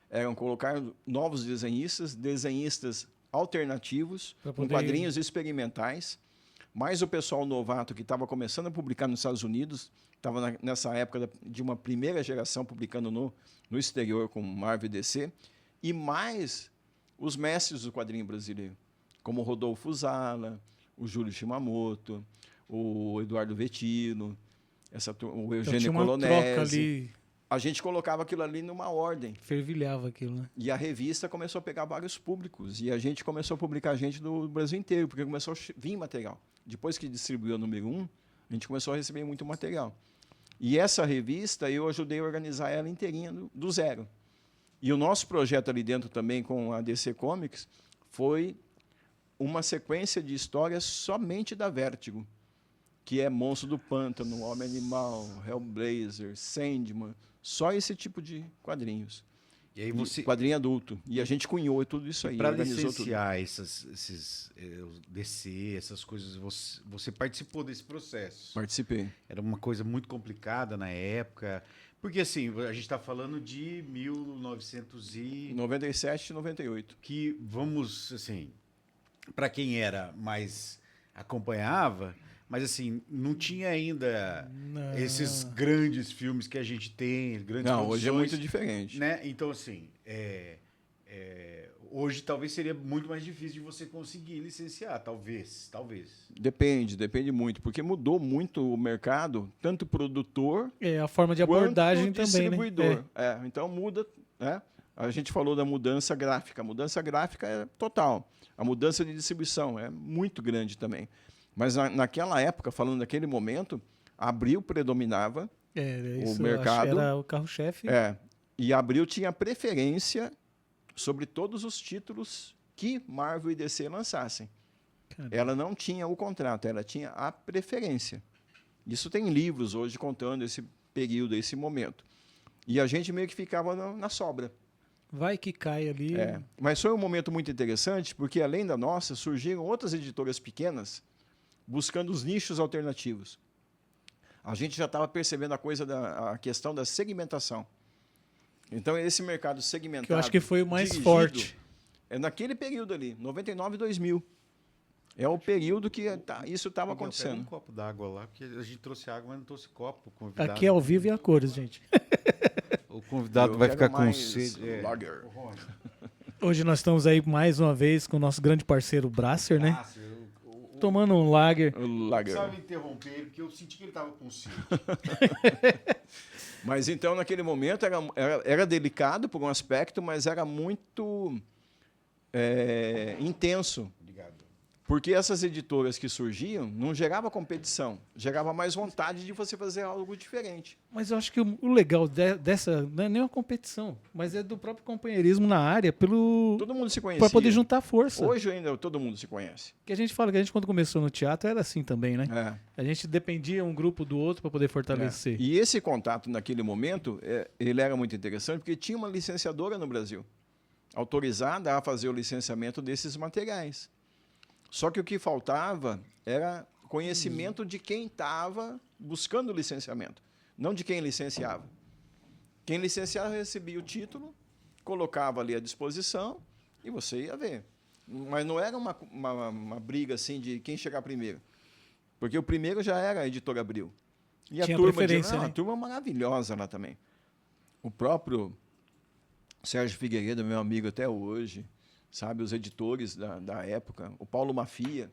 eram colocar novos desenhistas alternativos, com quadrinhos experimentais, mais o pessoal novato que estava começando a publicar nos Estados Unidos, estava nessa época de uma primeira geração publicando no exterior com Marvel e DC, e mais os mestres do quadrinho brasileiro, como o Rodolfo Zala, o Júlio Shimamoto, o Eduardo Vettino, o Eugênio Colonese. A gente colocava aquilo ali numa ordem. Fervilhava aquilo, né? E a revista começou a pegar vários públicos. E a gente começou a publicar gente do Brasil inteiro, porque começou a vir material. Depois que distribuiu o número 1, a gente começou a receber muito material. E essa revista, eu ajudei a organizar ela inteirinha do zero. E o nosso projeto ali dentro também com a DC Comics foi uma sequência de histórias somente da Vértigo, que é Monstro do Pântano, Homem-Animal, Hellblazer, Sandman, só esse tipo de quadrinhos. E aí você... Quadrinho adulto. E a gente cunhou tudo isso aí. Para licenciar esses DC, essas coisas, você participou desse processo? Participei. Era uma coisa muito complicada na época, porque assim, a gente está falando de 1997 e 98. Que, vamos, assim, para quem era mais acompanhava... Mas, assim, não tinha ainda esses grandes filmes que a gente tem, grandes produções. Hoje é muito diferente. Né? Então, assim, hoje talvez seria muito mais difícil de você conseguir licenciar, talvez. Depende muito, porque mudou muito o mercado, tanto produtor... a forma de abordagem também, distribuidor. Né? Então, muda... Né? A gente falou da mudança gráfica. A mudança gráfica é total. A mudança de distribuição é muito grande também. Mas naquela época, falando naquele momento, Abril predominava o mercado. Era o carro-chefe. E Abril tinha preferência sobre todos os títulos que Marvel e DC lançassem. Caramba. Ela não tinha o contrato, ela tinha a preferência. Isso tem livros hoje contando esse período, esse momento. E a gente meio que ficava na sobra. Vai que cai ali. Mas foi um momento muito interessante, porque além da nossa, surgiram outras editoras pequenas buscando os nichos alternativos. A gente já estava percebendo a questão da segmentação. Então, esse mercado segmentado... Que eu acho que foi o mais forte. É naquele período ali, 99 e 2000. É o período que isso estava acontecendo. Pega um copo d'água lá, porque a gente trouxe água, mas não trouxe copo. Convidado. Aqui é ao vivo e a cores, gente. O convidado vai ficar com sede. Hoje nós estamos aí mais uma vez com o nosso grande parceiro Brasser, né? Tomando um lager. Precisava interromper, porque eu senti que ele estava com sede. Mas então, naquele momento, era delicado por um aspecto, mas era muito intenso. Obrigado. Porque essas editoras que surgiam não gerava competição, gerava mais vontade de você fazer algo diferente. Mas eu acho que o legal dessa não é nem uma competição, mas é do próprio companheirismo na área, todo mundo se conhecia. Para poder juntar força. Hoje ainda todo mundo se conhece. Que a gente fala que a gente quando começou no teatro era assim também, né? A gente dependia um grupo do outro para poder fortalecer. E esse contato naquele momento, ele era muito interessante porque tinha uma licenciadora no Brasil, autorizada a fazer o licenciamento desses materiais. Só que o que faltava era conhecimento de quem estava buscando o licenciamento, não de quem licenciava. Quem licenciava recebia o título, colocava ali à disposição e você ia ver. Mas não era uma briga assim de quem chegar primeiro, porque o primeiro já era a Editora Abril. E tinha a turma preferência, né? A turma maravilhosa lá também. O próprio Sérgio Figueiredo, meu amigo até hoje, sabe, os editores da época, o Paulo Mafia,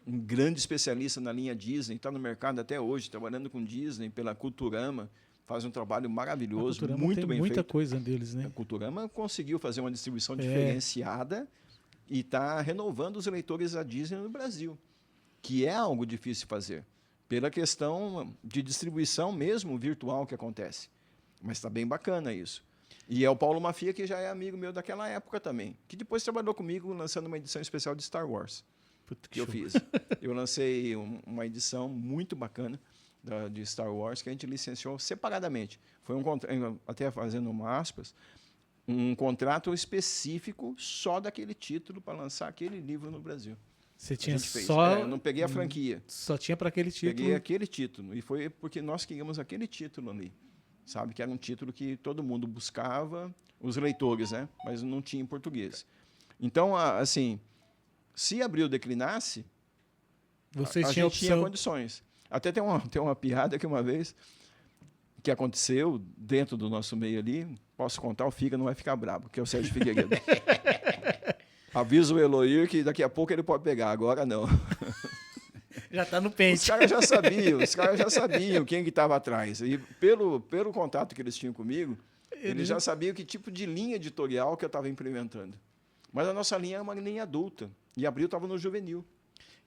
um grande especialista na linha Disney, está no mercado até hoje, trabalhando com Disney pela Culturama, faz um trabalho maravilhoso, muito bem feito. Muita coisa deles, né? A Culturama conseguiu fazer uma distribuição diferenciada e está renovando os leitores da Disney no Brasil, que é algo difícil de fazer, pela questão de distribuição mesmo virtual que acontece. Mas está bem bacana isso. E é o Paulo Mafia, que já é amigo meu daquela época também, que depois trabalhou comigo lançando uma edição especial de Star Wars, que eu fiz. Eu lancei uma edição muito bacana de Star Wars, que a gente licenciou separadamente. Foi até fazendo uma aspas, um contrato específico só daquele título para lançar aquele livro no Brasil. Você tinha só... eu não peguei a franquia. Só tinha para aquele título. Peguei aquele título. E foi porque nós queríamos aquele título ali. Sabe, que era um título que todo mundo buscava, os leitores, né? Mas não tinha em português. Então, assim, Se Abril declinasse, Vocês a tinham gente tinha condições. Até tem uma piada que uma vez que aconteceu dentro do nosso meio ali, posso contar, o Figa não vai ficar bravo, que é o Sérgio Figueiredo. Avisa o Eloir que daqui a pouco ele pode pegar, agora não. Já está no pente. Os caras já sabiam quem que estava atrás. E pelo contato que eles tinham comigo, eles já sabiam que tipo de linha editorial que eu estava implementando. Mas a nossa linha é uma linha adulta. E Abril estava no juvenil.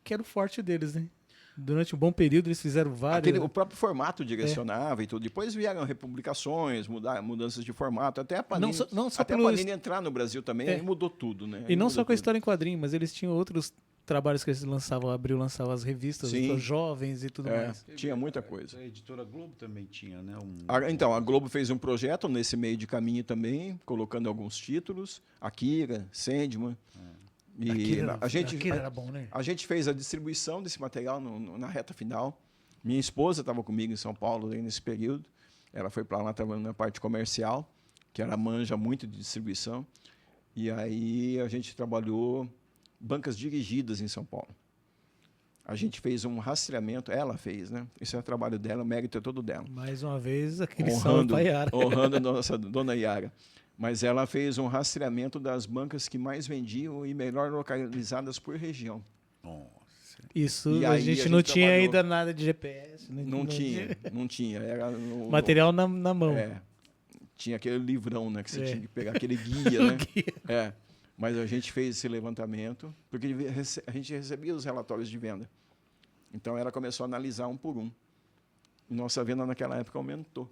Que era o forte deles, né? Durante um bom período eles fizeram vários... O próprio formato direcionava e tudo. Depois vieram republicações, mudanças de formato, até a Panini, a Panini entrar no Brasil também, aí mudou tudo, né? E não só com a história em quadrinho, mas eles tinham outros trabalhos que eles lançavam. A Abril lançava as revistas para jovens e tudo mais. Tinha muita coisa. A editora Globo também tinha, né? Então, a Globo fez um projeto nesse meio de caminho também, colocando alguns títulos. Akira, Sandman... E Akira era bom, né? A gente fez a distribuição desse material na reta final. Minha esposa estava comigo em São Paulo nesse período. Ela foi para lá trabalhando na parte comercial, que ela manja muito de distribuição. E aí a gente trabalhou bancas dirigidas em São Paulo. A gente fez um rastreamento, ela fez, né? Esse é o trabalho dela, o mérito é todo dela. Mais uma vez, aquele salve para Yara. Honrando a nossa dona Yara. Mas ela fez um rastreamento das bancas que mais vendiam e melhor localizadas por região. Nossa. Isso, a gente não tinha ainda nada de GPS. Não tinha. Era material na mão. Tinha aquele livrão, né? Que você tinha que pegar, aquele guia, né? Mas a gente fez esse levantamento, porque a gente recebia os relatórios de venda. Então, ela começou a analisar um por um. E nossa venda naquela época aumentou,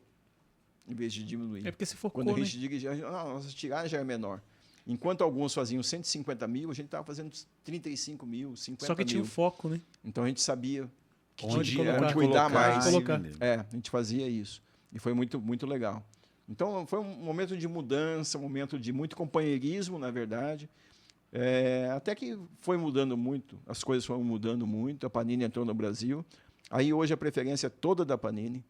em vez de diminuir. É porque se focou, quando a gente dirigia, a nossa tiragem era menor. Enquanto alguns faziam 150 mil, a gente estava fazendo 35 mil, 50 mil. Só que tinha um foco, né? Então a gente sabia que onde cuidar mais. A gente fazia isso. E foi muito, muito legal. Então foi um momento de mudança, um momento de muito companheirismo, na verdade. Até que foi mudando muito, as coisas foram mudando muito, a Panini entrou no Brasil. Aí hoje a preferência é toda da Panini.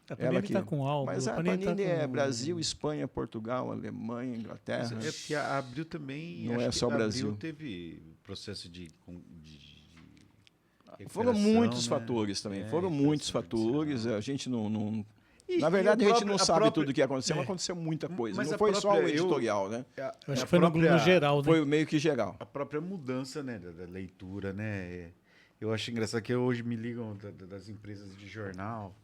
A Panini está com álbum. Mas a Panini é Brasil, Espanha, Portugal, Alemanha, Inglaterra. É porque a Abril também... Não é só o Brasil. A Abril teve processo de foram muitos fatores também. Foram muitos fatores. A gente não na verdade, a gente não sabe tudo o que aconteceu, mas aconteceu muita coisa. Mas não foi só o editorial, né? Acho que foi no geral, né? Foi meio que geral. A própria mudança, né, da leitura, né? Eu acho engraçado que hoje me ligam das empresas de jornal.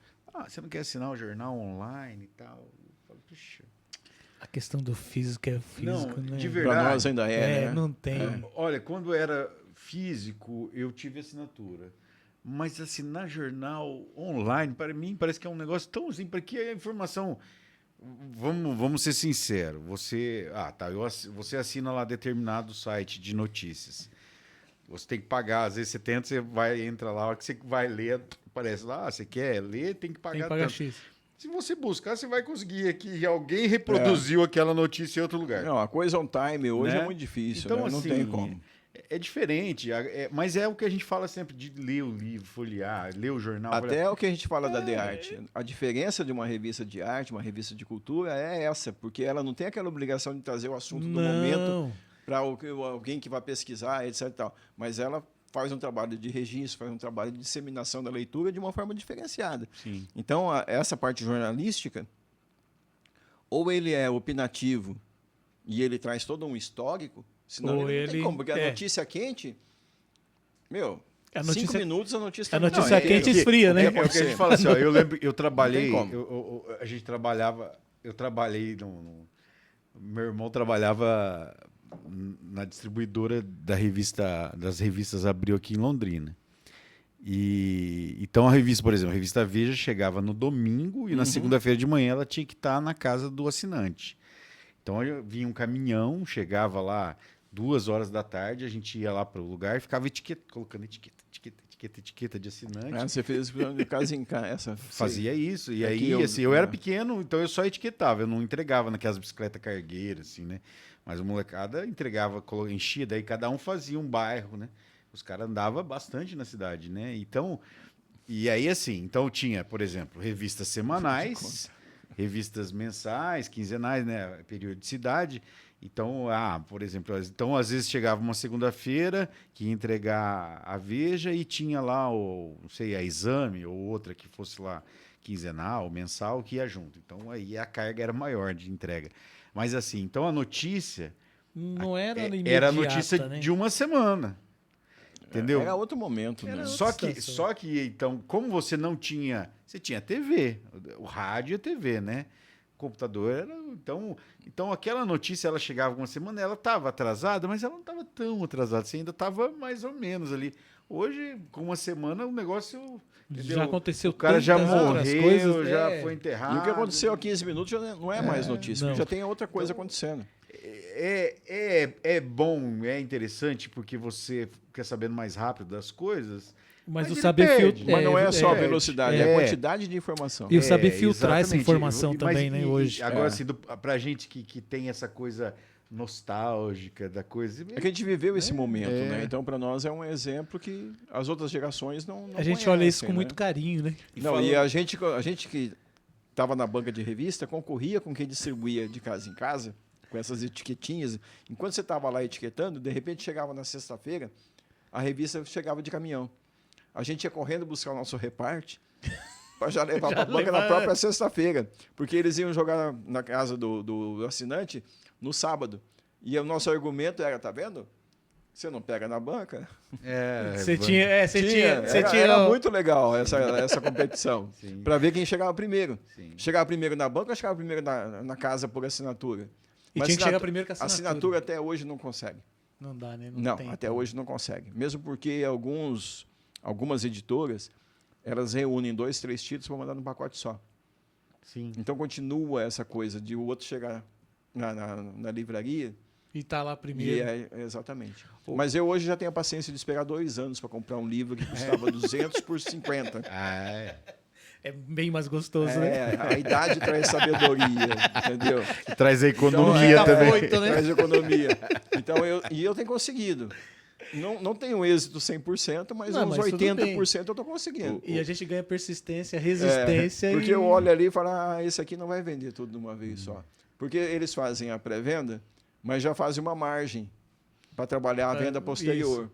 Você não quer assinar o jornal online e tal? Eu falo, puxa. A questão do físico é físico, né? De verdade. Para nós ainda é, né? Não tem. Olha, quando era físico, eu tive assinatura. Mas assinar jornal online, para mim, parece que é um negócio tão assim, porque a informação... Vamos ser sinceros. Você assina lá determinado site de notícias. Você tem que pagar, às vezes você entra lá, a hora que você vai ler, aparece lá, você quer ler, tem que pagar. Tem que pagar X. Se você buscar, você vai conseguir que alguém reproduziu aquela notícia em outro lugar. Não, a coisa on time hoje é muito difícil, então, né? Não assim, tem como. É diferente, mas é o que a gente fala sempre de ler o livro, folhear, ler o jornal. Até o que a gente fala da The Art. A diferença de uma revista de arte, uma revista de cultura é essa, porque ela não tem aquela obrigação de trazer o assunto do momento para alguém que vai pesquisar, etc. E tal. Mas ela faz um trabalho de registro, faz um trabalho de disseminação da leitura de uma forma diferenciada. Sim. Então, essa parte jornalística, ou ele é opinativo e ele traz todo um histórico, senão ele não tem como, porque a notícia quente, 5 minutos a notícia está... A notícia quente esfria, né? É o que a gente fala assim, eu lembro, eu trabalhei, meu irmão trabalhava na distribuidora das revistas Abril aqui em Londrina. E então a revista, por exemplo, a revista Veja chegava no domingo e na segunda-feira de manhã ela tinha que estar na casa do assinante. Então vinha um caminhão, chegava lá 2h da tarde, a gente ia lá para o lugar e ficava colocando etiqueta de assinante. Você fez de casa em casa. Fazia isso. E aí, eu era pequeno, então eu só etiquetava, eu não entregava naquelas bicicletas cargueiras, assim, né? Mas a molecada entregava, enchia, daí cada um fazia um bairro, né? Os caras andavam bastante na cidade, né? Então, e aí assim, então tinha, por exemplo, revistas semanais, revistas mensais, quinzenais, né? Periodicidade. Então, por exemplo, então às vezes chegava uma segunda-feira que ia entregar a Veja e tinha lá não sei, a Exame ou outra que fosse lá quinzenal, mensal, que ia junto. Então aí a carga era maior de entrega. Mas assim, então a notícia não era imediata, era a notícia né? de uma semana. Entendeu? Era outro momento, né? Só que, então, como você não tinha... Você tinha TV, o rádio e a TV, né? O computador era... Então, aquela notícia, ela chegava uma semana, ela estava atrasada, mas ela não estava tão atrasada. Você ainda estava mais ou menos ali. Hoje, com uma semana, o negócio... Entendeu? Já aconteceu. O cara já morreu, coisas, já foi enterrado. E o que aconteceu há 15 minutos já não é mais notícia, não. já tem outra coisa acontecendo. É bom, é interessante, porque você fica sabendo mais rápido das coisas. Mas o ele saber perde. filtrar. Mas não é só a velocidade, é a quantidade de informação. E o saber filtrar essa exatamente. informação também, né, hoje. Agora, assim, pra gente que tem essa coisa nostálgica da coisa... É que a gente viveu esse momento, né? Então, para nós é um exemplo que as outras gerações não A gente conhecem, olha isso com né? muito carinho, né? E a gente que estava na banca de revista concorria com quem distribuía de casa em casa, com essas etiquetinhas. Enquanto você estava lá etiquetando, de repente chegava na sexta-feira, a revista chegava de caminhão. A gente ia correndo buscar o nosso reparte para já levar para a banca na própria sexta-feira, porque eles iam jogar na casa do assinante no sábado. E o nosso argumento era, tá vendo? Você não pega na banca? Você tinha. Era muito legal essa competição. Para ver quem chegava primeiro. Sim. Chegava primeiro na banca ou chegava primeiro na casa por assinatura? E tinha que chegar primeiro com a assinatura. Assinatura até hoje não consegue. Não dá, né? Não, até hoje não consegue. Mesmo porque algumas editoras, elas reúnem 2, 3 títulos para mandar num pacote só. Sim. Então continua essa coisa de o outro chegar na livraria. E tá lá primeiro. Exatamente. Mas eu hoje já tenho a paciência de esperar 2 anos para comprar um livro que custava 200 por 50. É bem mais gostoso, né? A idade traz sabedoria, entendeu? Traz a economia também. Muito, né? Traz economia. Então, eu tenho conseguido. Não tenho êxito 100%, mas uns 80% eu estou conseguindo. E a gente ganha persistência, resistência. Porque eu olho ali e falo, esse aqui não vai vender tudo de uma vez só. Porque eles fazem a pré-venda, mas já fazem uma margem para trabalhar a venda posterior. Isso.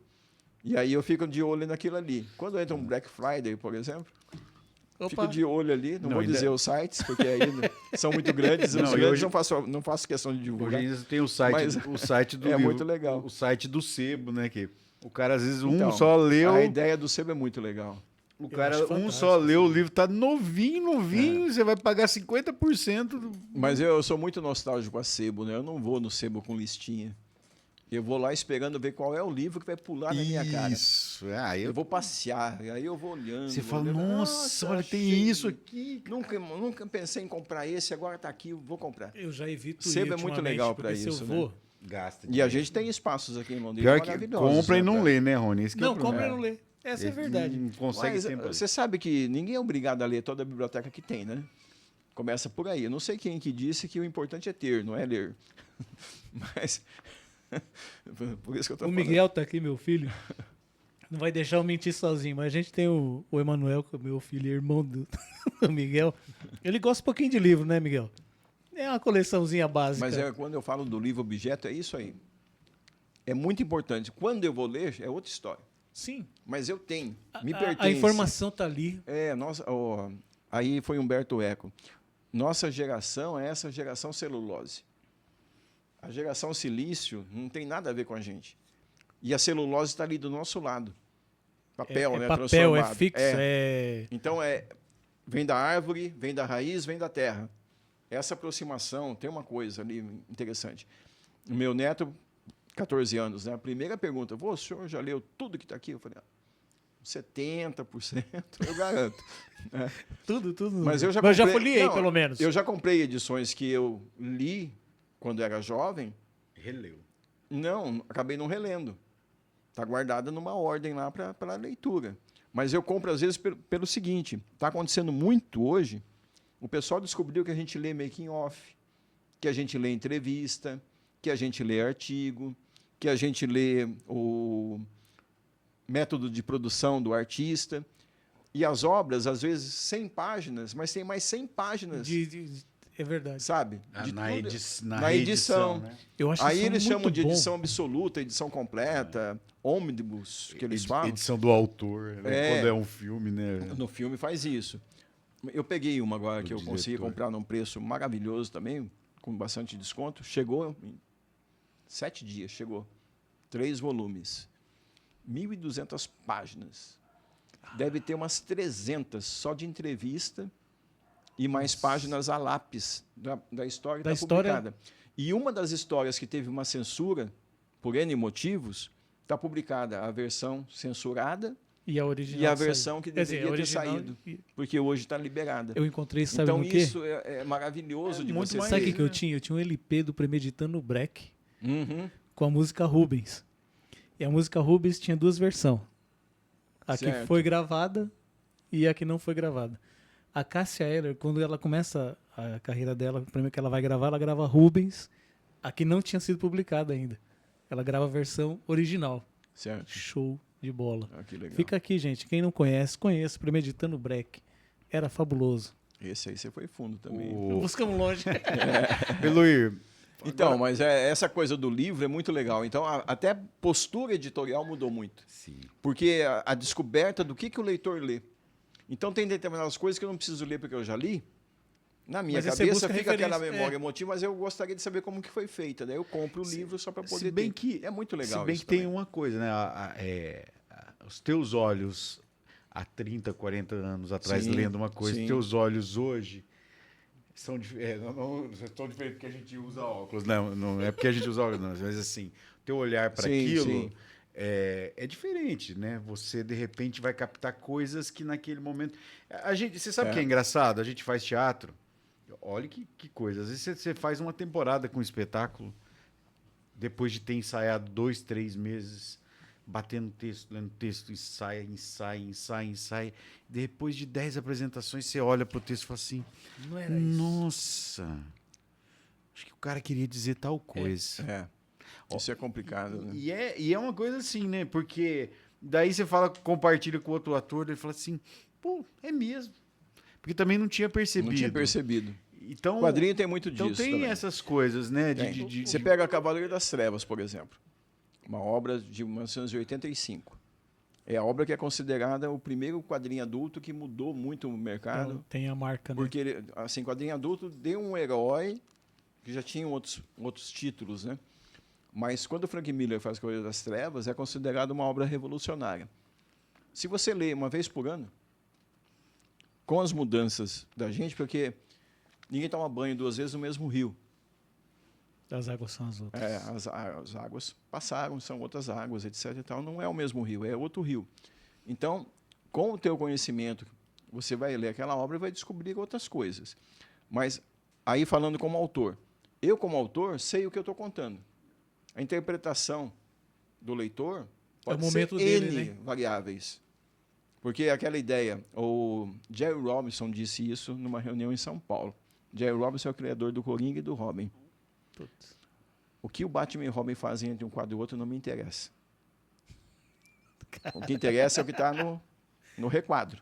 E aí eu fico de olho naquilo ali. Quando entra um Black Friday, por exemplo, fico de olho ali. Não vou dizer os sites, porque aí são muito grandes. Hoje não faço questão de divulgar. Hoje tem o site do é livro, muito legal. O site do sebo, né? Que o cara às vezes só leu. A ideia do sebo é muito legal. O cara só leu o livro, tá novinho, você vai pagar 50%. Mas eu sou muito nostálgico com a sebo, né? Eu não vou no sebo com listinha. Eu vou lá esperando ver qual é o livro que vai pular na minha cara. Isso. Eu vou passear, aí eu vou olhando. Você fala, nossa, olha, tem isso aqui. Nunca pensei em comprar esse, agora está aqui, vou comprar. Eu já evito sebo é muito legal para isso, né? Gasta. E a gente tem espaços aqui em Londrina maravilhosos. Compra e não lê, né, Rony? Não, compra e não lê. Essa é a verdade. Não consegue tempo. Você sabe que ninguém é obrigado a ler toda a biblioteca que tem, né? Começa por aí. Eu não sei quem que disse que o importante é ter, não é ler. Mas... por isso que eu tô falando. Miguel tá aqui, meu filho. Não vai deixar eu mentir sozinho, mas a gente tem o Emanuel, que é meu filho, irmão do Miguel. Ele gosta um pouquinho de livro, né, Miguel? É uma coleçãozinha básica. Mas quando eu falo do livro objeto, é isso aí. É muito importante. Quando eu vou ler, é outra história. Sim. Mas eu tenho. Me pertence. A informação está ali. Aí foi Humberto Eco. Nossa geração é essa geração celulose. A geração silício não tem nada a ver com a gente. E a celulose está ali do nosso lado. Papel, né? Papel, é fixo. Então, vem da árvore, vem da raiz, vem da terra. Essa aproximação tem uma coisa ali interessante. O meu neto, 14 anos, né? A primeira pergunta, o senhor já leu tudo que está aqui? Eu falei, 70%, eu garanto. Tudo. Mas eu já folhei, pelo menos. Eu já comprei edições que eu li quando era jovem. Releu? Não, acabei não relendo. Está guardada numa ordem lá para leitura. Mas eu compro, às vezes, pelo seguinte, está acontecendo muito hoje, o pessoal descobriu que a gente lê making off, que a gente lê entrevista, que a gente lê artigo, que a gente lê o método de produção do artista. E as obras, às vezes, 100 páginas, mas tem mais 100 páginas É verdade. Sabe? Na edição. Né? Eu acho Aí eles chamam de bom. edição absoluta, edição completa, ônibus, que eles falam. Edição do autor, né? Quando é um filme, né? No filme faz isso. Eu peguei uma agora que eu consegui comprar num preço maravilhoso também, com bastante desconto. Chegou em 7 dias, chegou. 3 volumes. 1.200 páginas. Deve ter umas 300 só de entrevista e mais páginas a lápis da história que está publicada. E uma das histórias que teve uma censura, por N motivos, está publicada a versão censurada e a original. E a versão que deveria ter saído. Porque hoje está liberada. Eu encontrei, sabe então, no quê? isso é maravilhoso de você Sabe o que eu tinha? Eu tinha um LP do Premeditando Breck com a música Rubens. E a música Rubens tinha 2 versões. A que foi gravada e a que não foi gravada. A Cássia Eller, quando ela começa a carreira dela, o primeiro que ela vai gravar, ela grava Rubens, a que não tinha sido publicada ainda. Ela grava a versão original. Certo. Show de bola. Que legal. Fica aqui, gente. Quem não conhece, conheça. Premeditando Breck. Era fabuloso. Esse aí você foi fundo também. Buscamos longe. Eloir. Então, mas essa coisa do livro é muito legal. Então, até a postura editorial mudou muito. Sim. Porque a descoberta do que o leitor lê. Então, tem determinadas coisas que eu não preciso ler porque eu já li. Na minha cabeça fica aquela memória emotiva, mas eu gostaria de saber como que foi feita. Daí eu compro o livro só para poder se bem que é muito legal. Se bem que também. tem uma coisa, né? Os teus olhos há 30, 40 anos atrás lendo uma coisa, os teus olhos hoje são tão diferentes porque a gente usa óculos. Não é porque a gente usa óculos, não, mas assim, teu olhar para aquilo é diferente, né? Você de repente vai captar coisas que naquele momento. Você sabe o que é engraçado? A gente faz teatro. Olha que coisa. Às vezes você faz uma temporada com um espetáculo, depois de ter ensaiado 2, 3 meses, batendo texto, lendo texto, ensaia. Depois de 10 apresentações, você olha pro texto e fala assim: não era isso. Nossa, acho que o cara queria dizer tal coisa. Isso é complicado, né? E é uma coisa assim, né? Porque daí você compartilha com outro ator, ele fala assim: pô, é mesmo. Porque também não tinha percebido. Então, o quadrinho tem muito disso. Então tem também essas coisas, né? Você pega Cavaleiro das Trevas, por exemplo. Uma obra de 1985. É a obra que é considerada o primeiro quadrinho adulto que mudou muito o mercado. Então, tem a marca, né? Porque, assim, quadrinho adulto deu um herói que já tinha outros títulos, né? Mas quando o Frank Miller faz Cavaleiro das Trevas, é considerado uma obra revolucionária. Se você lê uma vez por ano, com as mudanças da gente, porque ninguém toma banho 2 vezes no mesmo rio. As águas são as outras. As águas passaram, são outras águas, etc. E tal. Não é o mesmo rio, é outro rio. Então, com o teu conhecimento, você vai ler aquela obra e vai descobrir outras coisas. Mas, aí falando como autor, eu como autor sei o que eu estou contando. A interpretação do leitor pode ser N variáveis. Porque aquela ideia, o Jerry Robinson disse isso numa reunião em São Paulo. Jerry Robinson é o criador do Coringa e do Robin. Putz. O que o Batman e o Robin fazem entre um quadro e outro não me interessa. O que interessa é o que está no requadro.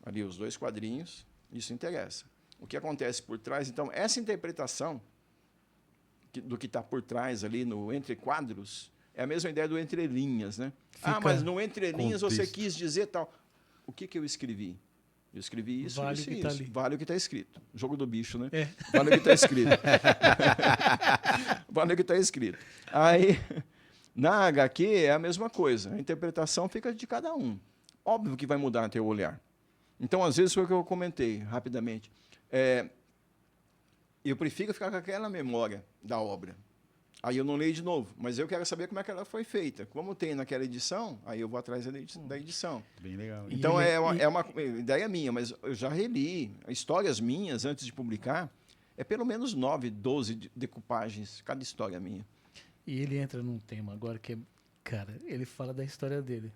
Ali, os 2 quadrinhos, isso interessa. O que acontece por trás, então, essa interpretação do que está por trás ali, no entre quadros, é a mesma ideia do entre linhas, né? Mas no entre linhas você quis dizer tal. O que eu escrevi? Eu escrevi isso, vale isso, que isso. Tá ali. Vale o que está escrito. Jogo do bicho, né? Vale o que está escrito. Vale o que está escrito. Aí, na HQ é a mesma coisa. A interpretação fica de cada um. Óbvio que vai mudar teu olhar. Então, às vezes, foi o que eu comentei rapidamente. Eu prefiro ficar com aquela memória da obra. Aí eu não leio de novo, mas eu quero saber como é que ela foi feita. Como tem naquela edição, aí eu vou atrás da edição. Bem legal. Então, é uma ideia minha, mas eu já reli histórias minhas antes de publicar. É pelo menos 9, 12 decoupagens, cada história minha. E ele entra num tema agora que é... Cara, ele fala da história dele.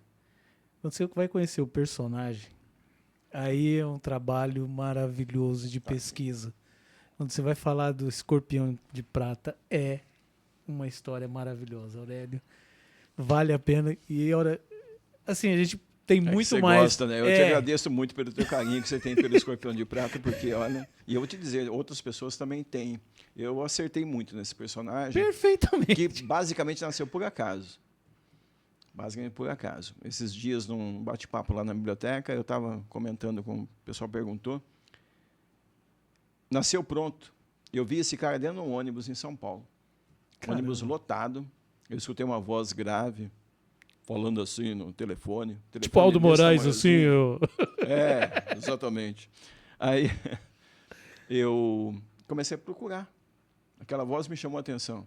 Quando você vai conhecer o personagem, aí é um trabalho maravilhoso de pesquisa. Quando você vai falar do Escorpião de Prata, é uma história maravilhosa, Aurélio. Vale a pena. E assim, a gente tem muito você mais. Gosta, né? Eu te agradeço muito pelo teu carinho que você tem pelo Escorpião de Prata, porque, olha, e eu vou te dizer, outras pessoas também têm. Eu acertei muito nesse personagem. Perfeitamente. Que basicamente nasceu por acaso. Basicamente por acaso. Esses dias, num bate-papo lá na biblioteca, eu estava comentando com o pessoal perguntou. Nasceu pronto. Eu vi esse cara dentro de um ônibus em São Paulo. Caramba. Ônibus lotado. Eu escutei uma voz grave, falando assim no telefone. Tipo Aldo Moraes, assim. Exatamente. Aí eu comecei a procurar. Aquela voz me chamou a atenção.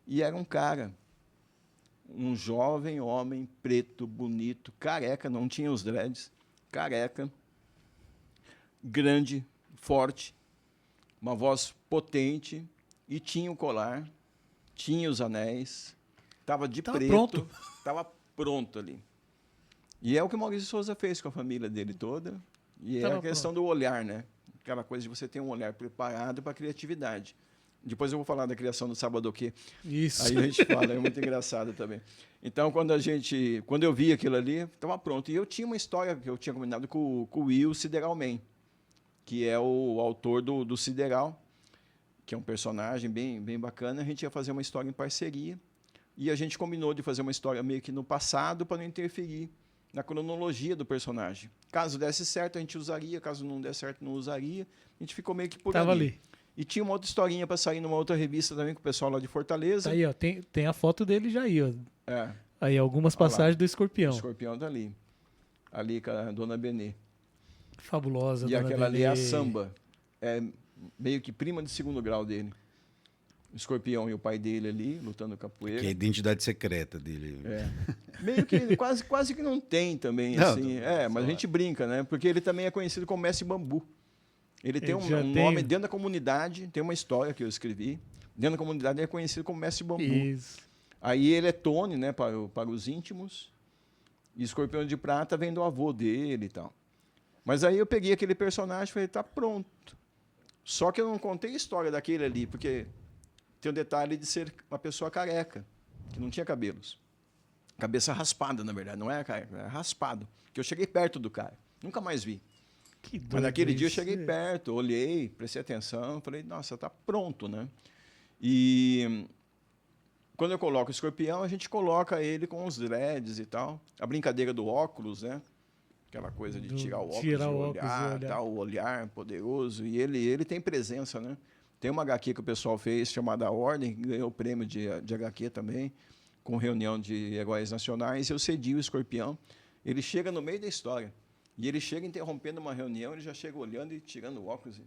E era um cara, um jovem homem, preto, bonito, careca, não tinha os dreads, careca, grande, forte, uma voz potente, e tinha o colar, tinha os anéis, estava de preto, estava pronto ali. E é o que o Maurício Souza fez com a família dele toda, e é a questão do olhar, né? Aquela coisa de você ter um olhar preparado para a criatividade. Depois eu vou falar da criação do Sabadoquê. Isso. Aí a gente fala, é muito engraçado também. Então, quando eu vi aquilo ali, estava pronto. E eu tinha uma história que eu tinha combinado com o Will Sideral Man, que é o autor do Sideral, que é um personagem bem bacana. A gente ia fazer uma história em parceria e a gente combinou de fazer uma história meio que no passado para não interferir na cronologia do personagem. Caso desse certo, a gente usaria. Caso não der certo, não usaria. A gente ficou meio que por ali. E tinha uma outra historinha para sair numa outra revista também com o pessoal lá de Fortaleza. Tá aí, ó, tem a foto dele já aí, ó. É. Aí, algumas passagens do Escorpião. O Escorpião tá ali. Ali com a Dona Benê. Fabulosa, e Dona aquela Benê. ali é a Samba. É meio que prima de segundo grau dele. O Escorpião e o pai dele ali, lutando capoeira. Que é a identidade secreta dele. Meio que quase que não tem também, não, assim. Mas a gente brinca, né? Porque ele também é conhecido como Mestre Bambu. Ele tem um nome dentro da comunidade, tem uma história que eu escrevi. Dentro da comunidade ele é conhecido como Mestre Bambu. Isso. Aí ele é Tony, né, para os íntimos. E Escorpião de Prata vem do avô dele e tal. Mas aí eu peguei aquele personagem e falei, tá pronto. Só que eu não contei a história daquele ali, porque tem o detalhe de ser uma pessoa careca, que não tinha cabelos. Cabeça raspada, na verdade, não é careca, é raspado. Que eu cheguei perto do cara, nunca mais vi. Que doido. Mas naquele dia eu cheguei perto, olhei, prestei atenção, falei, nossa, tá pronto, né? E quando eu coloco o Escorpião, a gente coloca ele com os dreads e tal. A brincadeira do óculos, né? Aquela coisa de tirar o óculos e olhar, tal, o olhar poderoso. E ele tem presença, né? Tem uma HQ que o pessoal fez, chamada A Ordem, que ganhou o prêmio de HQ também, com reunião de heróis nacionais. Eu cedi o Escorpião. Ele chega no meio da história. E ele chega interrompendo uma reunião, ele já chega olhando e tirando o óculos,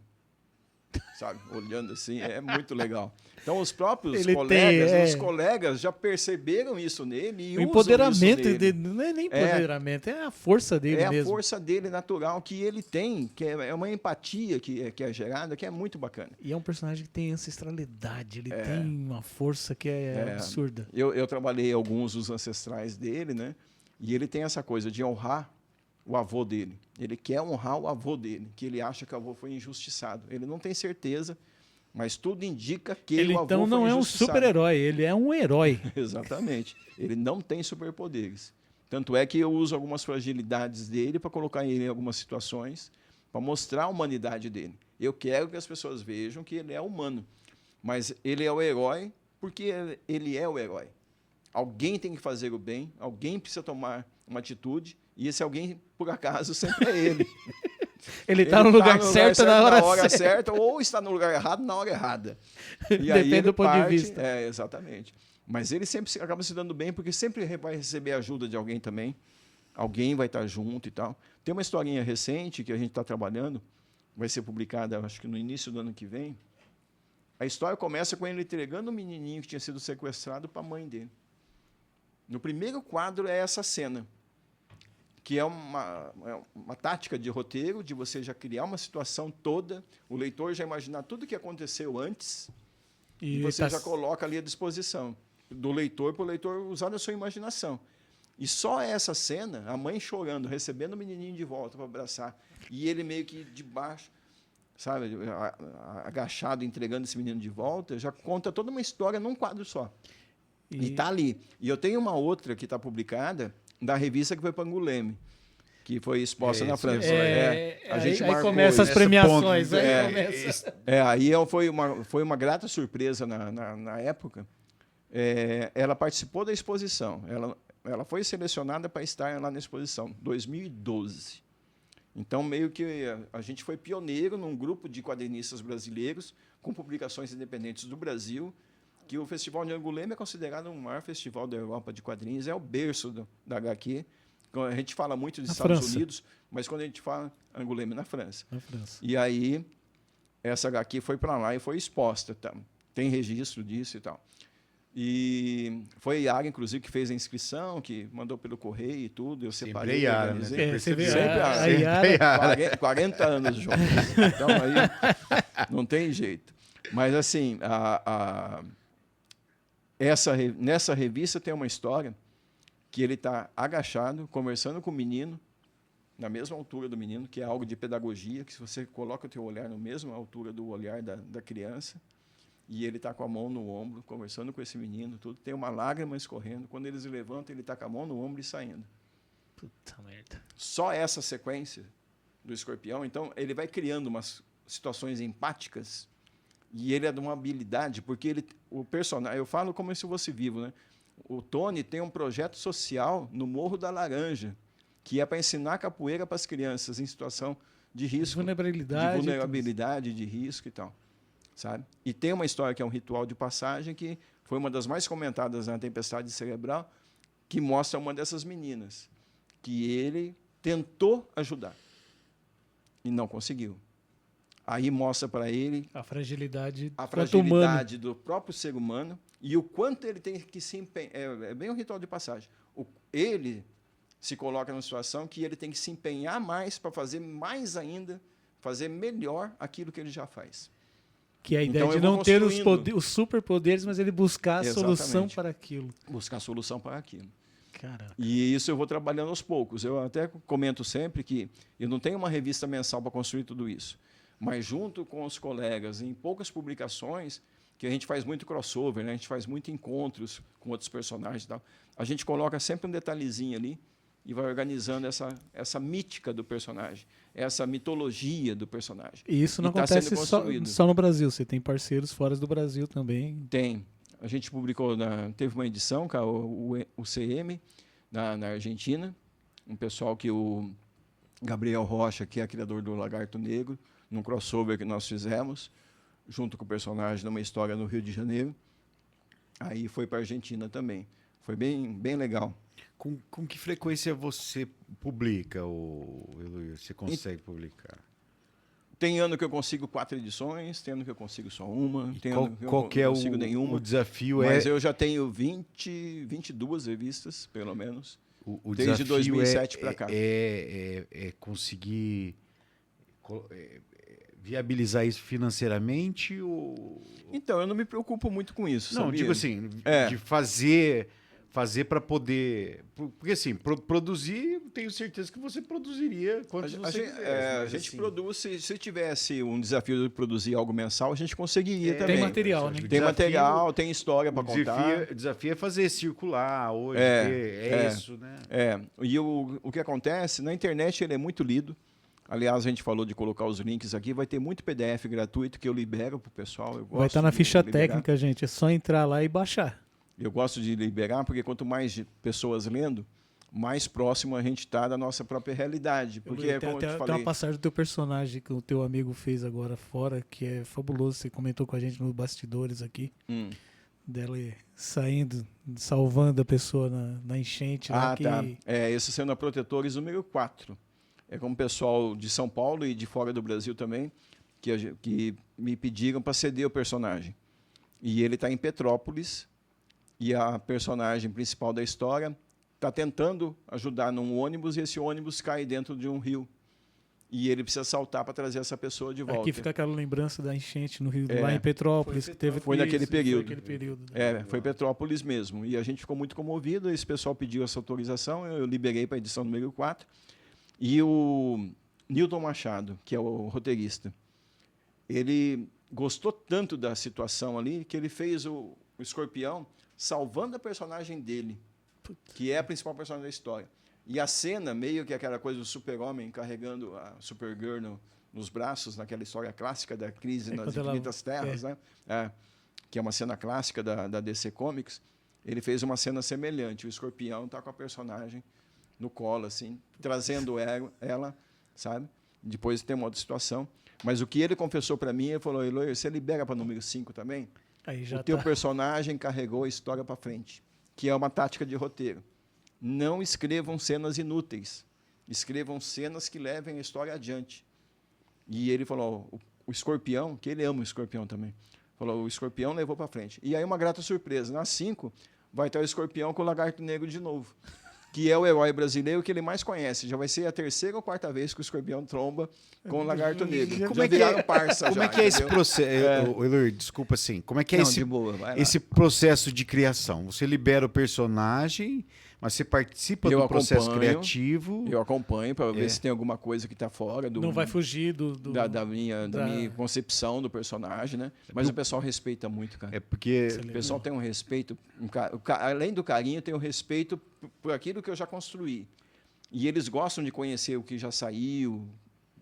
sabe? Olhando assim, é muito legal. Então, os próprios os colegas já perceberam isso nele e o empoderamento dele. Não é nem empoderamento, é a força dele mesmo. É a força dele natural que ele tem, que é uma empatia que é gerada, que é muito bacana. E é um personagem que tem ancestralidade, ele tem uma força que é absurda. Eu trabalhei alguns dos ancestrais dele, né? E ele tem essa coisa de honrar o avô dele. Ele quer honrar o avô dele, que ele acha que o avô foi injustiçado. Ele não tem certeza, mas tudo indica que ele o avô então não foi é um super-herói, ele é um herói. Exatamente. Ele não tem superpoderes. Tanto é que eu uso algumas fragilidades dele para colocar ele em algumas situações, para mostrar a humanidade dele. Eu quero que as pessoas vejam que ele é humano, mas ele é o herói porque ele é o herói. Alguém tem que fazer o bem, alguém precisa tomar uma atitude, e esse alguém, por acaso, sempre é ele. Ele está no lugar certo na hora certa, ou está no lugar errado na hora errada. E depende aí do ponto de vista. Exatamente. Mas ele sempre acaba se dando bem, porque sempre vai receber ajuda de alguém também. Alguém vai estar junto e tal. Tem uma historinha recente que a gente está trabalhando, vai ser publicada, acho que no início do ano que vem. A história começa com ele entregando um menininho que tinha sido sequestrado para a mãe dele. No primeiro quadro é essa cena, que é uma tática de roteiro, de você já criar uma situação toda, o leitor já imaginar tudo o que aconteceu antes, e você já coloca ali à disposição do leitor, para o leitor usar a sua imaginação. E só essa cena, a mãe chorando, recebendo o menininho de volta para abraçar, e ele meio que de baixo, sabe, agachado, entregando esse menino de volta, já conta toda uma história num quadro só. E está ali. E eu tenho uma outra que está publicada, da revista que foi para Anguleme. que foi exposta na França. A gente aí começa as premiações. Aí foi uma grata surpresa na época. Ela participou da exposição. Ela foi selecionada para estar lá na exposição, 2012. Então, meio que a gente foi pioneiro num grupo de quadrinistas brasileiros com publicações independentes do Brasil, que o Festival de Angoulême é considerado o maior festival da Europa de quadrinhos, é o berço da HQ. A gente fala muito dos Estados Unidos, mas quando a gente fala Angoulême, na França. E aí, essa HQ foi para lá e foi exposta. Tá? Tem registro disso e tal. E foi a Yara, inclusive, que fez a inscrição, que mandou pelo correio e tudo. Eu separei. Sempre a Yara, né? Sempre a Yara. 40 anos juntos. Então, aí não tem jeito. Mas, assim, nessa revista tem uma história que ele está agachado, conversando com o menino, na mesma altura do menino, que é algo de pedagogia, que se você coloca o teu olhar na mesma altura do olhar da criança, e ele está com a mão no ombro, conversando com esse menino, tudo, tem uma lágrima escorrendo. Quando eles levantam, ele está com a mão no ombro e saindo. Puta merda. Só essa sequência do Escorpião, então, ele vai criando umas situações empáticas, e ele é de uma habilidade, porque o personagem, eu falo como se fosse vivo, né? O Tony tem um projeto social no Morro da Laranja, que é para ensinar capoeira para as crianças em situação de risco. Vulnerabilidade, de risco e tal. Sabe? E tem uma história que é um ritual de passagem, que foi uma das mais comentadas na Tempestade Cerebral, que mostra uma dessas meninas, que ele tentou ajudar e não conseguiu. Aí mostra para ele a fragilidade do próprio ser humano e o quanto ele tem que se empenhar. É bem um ritual de passagem. Ele se coloca numa situação que ele tem que se empenhar mais para fazer mais ainda, fazer melhor aquilo que ele já faz. Que é a ideia de não ter os superpoderes, mas ele buscar a solução para aquilo. Buscar a solução para aquilo. Caraca. E isso eu vou trabalhando aos poucos. Eu até comento sempre que eu não tenho uma revista mensal para construir tudo isso. Mas junto com os colegas, em poucas publicações, que a gente faz muito crossover, né? A gente faz muito encontros com outros personagens e tal, a gente coloca sempre um detalhezinho ali e vai organizando essa mítica do personagem, essa mitologia do personagem. E isso não acontece só no Brasil, você tem parceiros fora do Brasil também? Tem. A gente publicou, teve uma edição, o CM, na Argentina, um pessoal que o Gabriel Rocha, que é criador do Lagarto Negro, num crossover que nós fizemos, junto com o personagem numa história no Rio de Janeiro. Aí foi para a Argentina também. Foi bem, bem legal. Com que frequência você publica, você consegue publicar? Tem ano que eu consigo 4 edições, tem ano que eu consigo só uma, tem ano que eu não consigo nenhuma. O desafio mas eu já tenho 22 revistas, pelo menos, desde 2007 para cá. É conseguir viabilizar isso financeiramente? Então, eu não me preocupo muito com isso. Não, sabia? digo assim, de fazer para poder... Porque, assim, produzir, tenho certeza que você produziria quanto você quiser. A gente produz, se tivesse um desafio de produzir algo mensal, a gente conseguiria também. Tem material, né? Tem material, tem história para contar. O desafio é fazer circular hoje, isso, né? E o que acontece, na internet ele é muito lido. Aliás, a gente falou de colocar os links aqui, vai ter muito PDF gratuito que eu libero para o pessoal. Vai estar na ficha técnica, gente, é só entrar lá e baixar. Eu gosto de liberar, porque quanto mais pessoas lendo, mais próximo a gente está da nossa própria realidade. Porque, como eu te falei... Tem uma passagem do teu personagem que o teu amigo fez agora fora, que é fabuloso. Você comentou com a gente nos bastidores aqui. Dela saindo, salvando a pessoa na enchente. Tá. Esse sendo a Protetores número 4. É como o pessoal de São Paulo e de fora do Brasil também, que me pediram para ceder o personagem. E ele está em Petrópolis, e a personagem principal da história está tentando ajudar num ônibus, e esse ônibus cai dentro de um rio. E ele precisa saltar para trazer essa pessoa de volta. Aqui fica aquela lembrança da enchente no rio, lá em Petrópolis. Foi naquele período. Foi Petrópolis mesmo. E a gente ficou muito comovido, esse pessoal pediu essa autorização, eu liberei para a edição número 4. E o Newton Machado, que é o roteirista, ele gostou tanto da situação ali que ele fez o Escorpião salvando a personagem dele, que é a principal personagem da história. E a cena, meio que aquela coisa do super-homem carregando a Supergirl nos braços, naquela história clássica da crise nas infinitas terras, né? Que é uma cena clássica da DC Comics. Ele fez uma cena semelhante. O Escorpião está com a personagem no colo, assim, trazendo ela, sabe? Depois tem uma outra situação. Mas o que ele confessou para mim, ele falou, Eloy, você libera para número 5 também? Aí já o teu personagem carregou a história para frente, que é uma tática de roteiro. Não escrevam cenas inúteis. Escrevam cenas que levem a história adiante. E ele falou, o Escorpião, que ele ama o Escorpião também, falou, o Escorpião levou para frente. E aí uma grata surpresa, na 5 vai ter o Escorpião com o Lagarto Negro de novo, que é o herói brasileiro que ele mais conhece. Já vai ser a 3ª ou 4ª vez que o Escorpião tromba com o Lagarto Negro. Como é que é, parça como já, é que é esse processo? Eloy, desculpa assim. Como é que é esse processo de criação? Você libera o personagem, mas você participa do processo criativo? Eu acompanho para ver se tem alguma coisa que está fora do. Não vai fugir da minha concepção do personagem, né? Mas o pessoal respeita muito, cara. É porque o pessoal tem um respeito, além do carinho, tem um respeito por aquilo que eu já construí. E eles gostam de conhecer o que já saiu,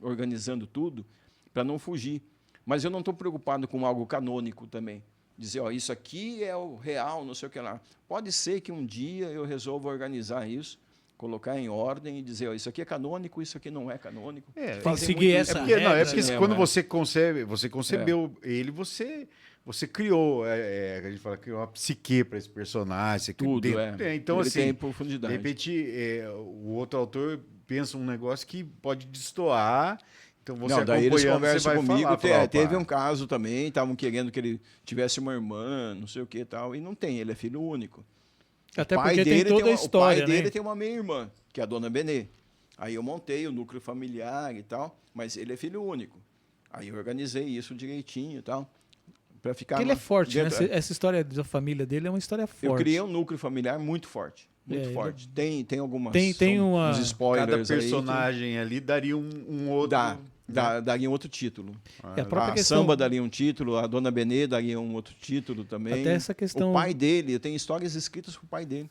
organizando tudo, para não fugir. Mas eu não estou preocupado com algo canônico também. Dizer, ó, isso aqui é o real, não sei o que lá. Pode ser que um dia eu resolva organizar isso, colocar em ordem e dizer, ó, isso aqui é canônico, isso aqui não é canônico. Tem que seguir essa regra. É porque quando você concebeu ele, você criou, a gente fala, criou uma psique para esse personagem. Tudo, então, ele assim, tem profundidade. De repente, o outro autor pensa um negócio que pode destoar. Então você daí eles conversam comigo. Teve um caso também, estavam querendo que ele tivesse uma irmã, não sei o que e tal, e não tem, ele é filho único. Até porque tem toda a história, o pai dele tem uma meia-irmã, que é a dona Benê. Aí eu montei o núcleo familiar e tal, mas ele é filho único. Aí eu organizei isso direitinho e tal, para ficar... Porque ele é forte, né? Essa história da família dele é uma história forte. Eu criei um núcleo familiar muito forte. Muito forte. Tem algumas... Tem uns spoilers. Cada personagem ali daria um outro... Daria um outro título. A Samba daria um título, a Dona Benê daria um outro título também. Até essa questão... O pai dele, eu tenho histórias escritas pro pai dele.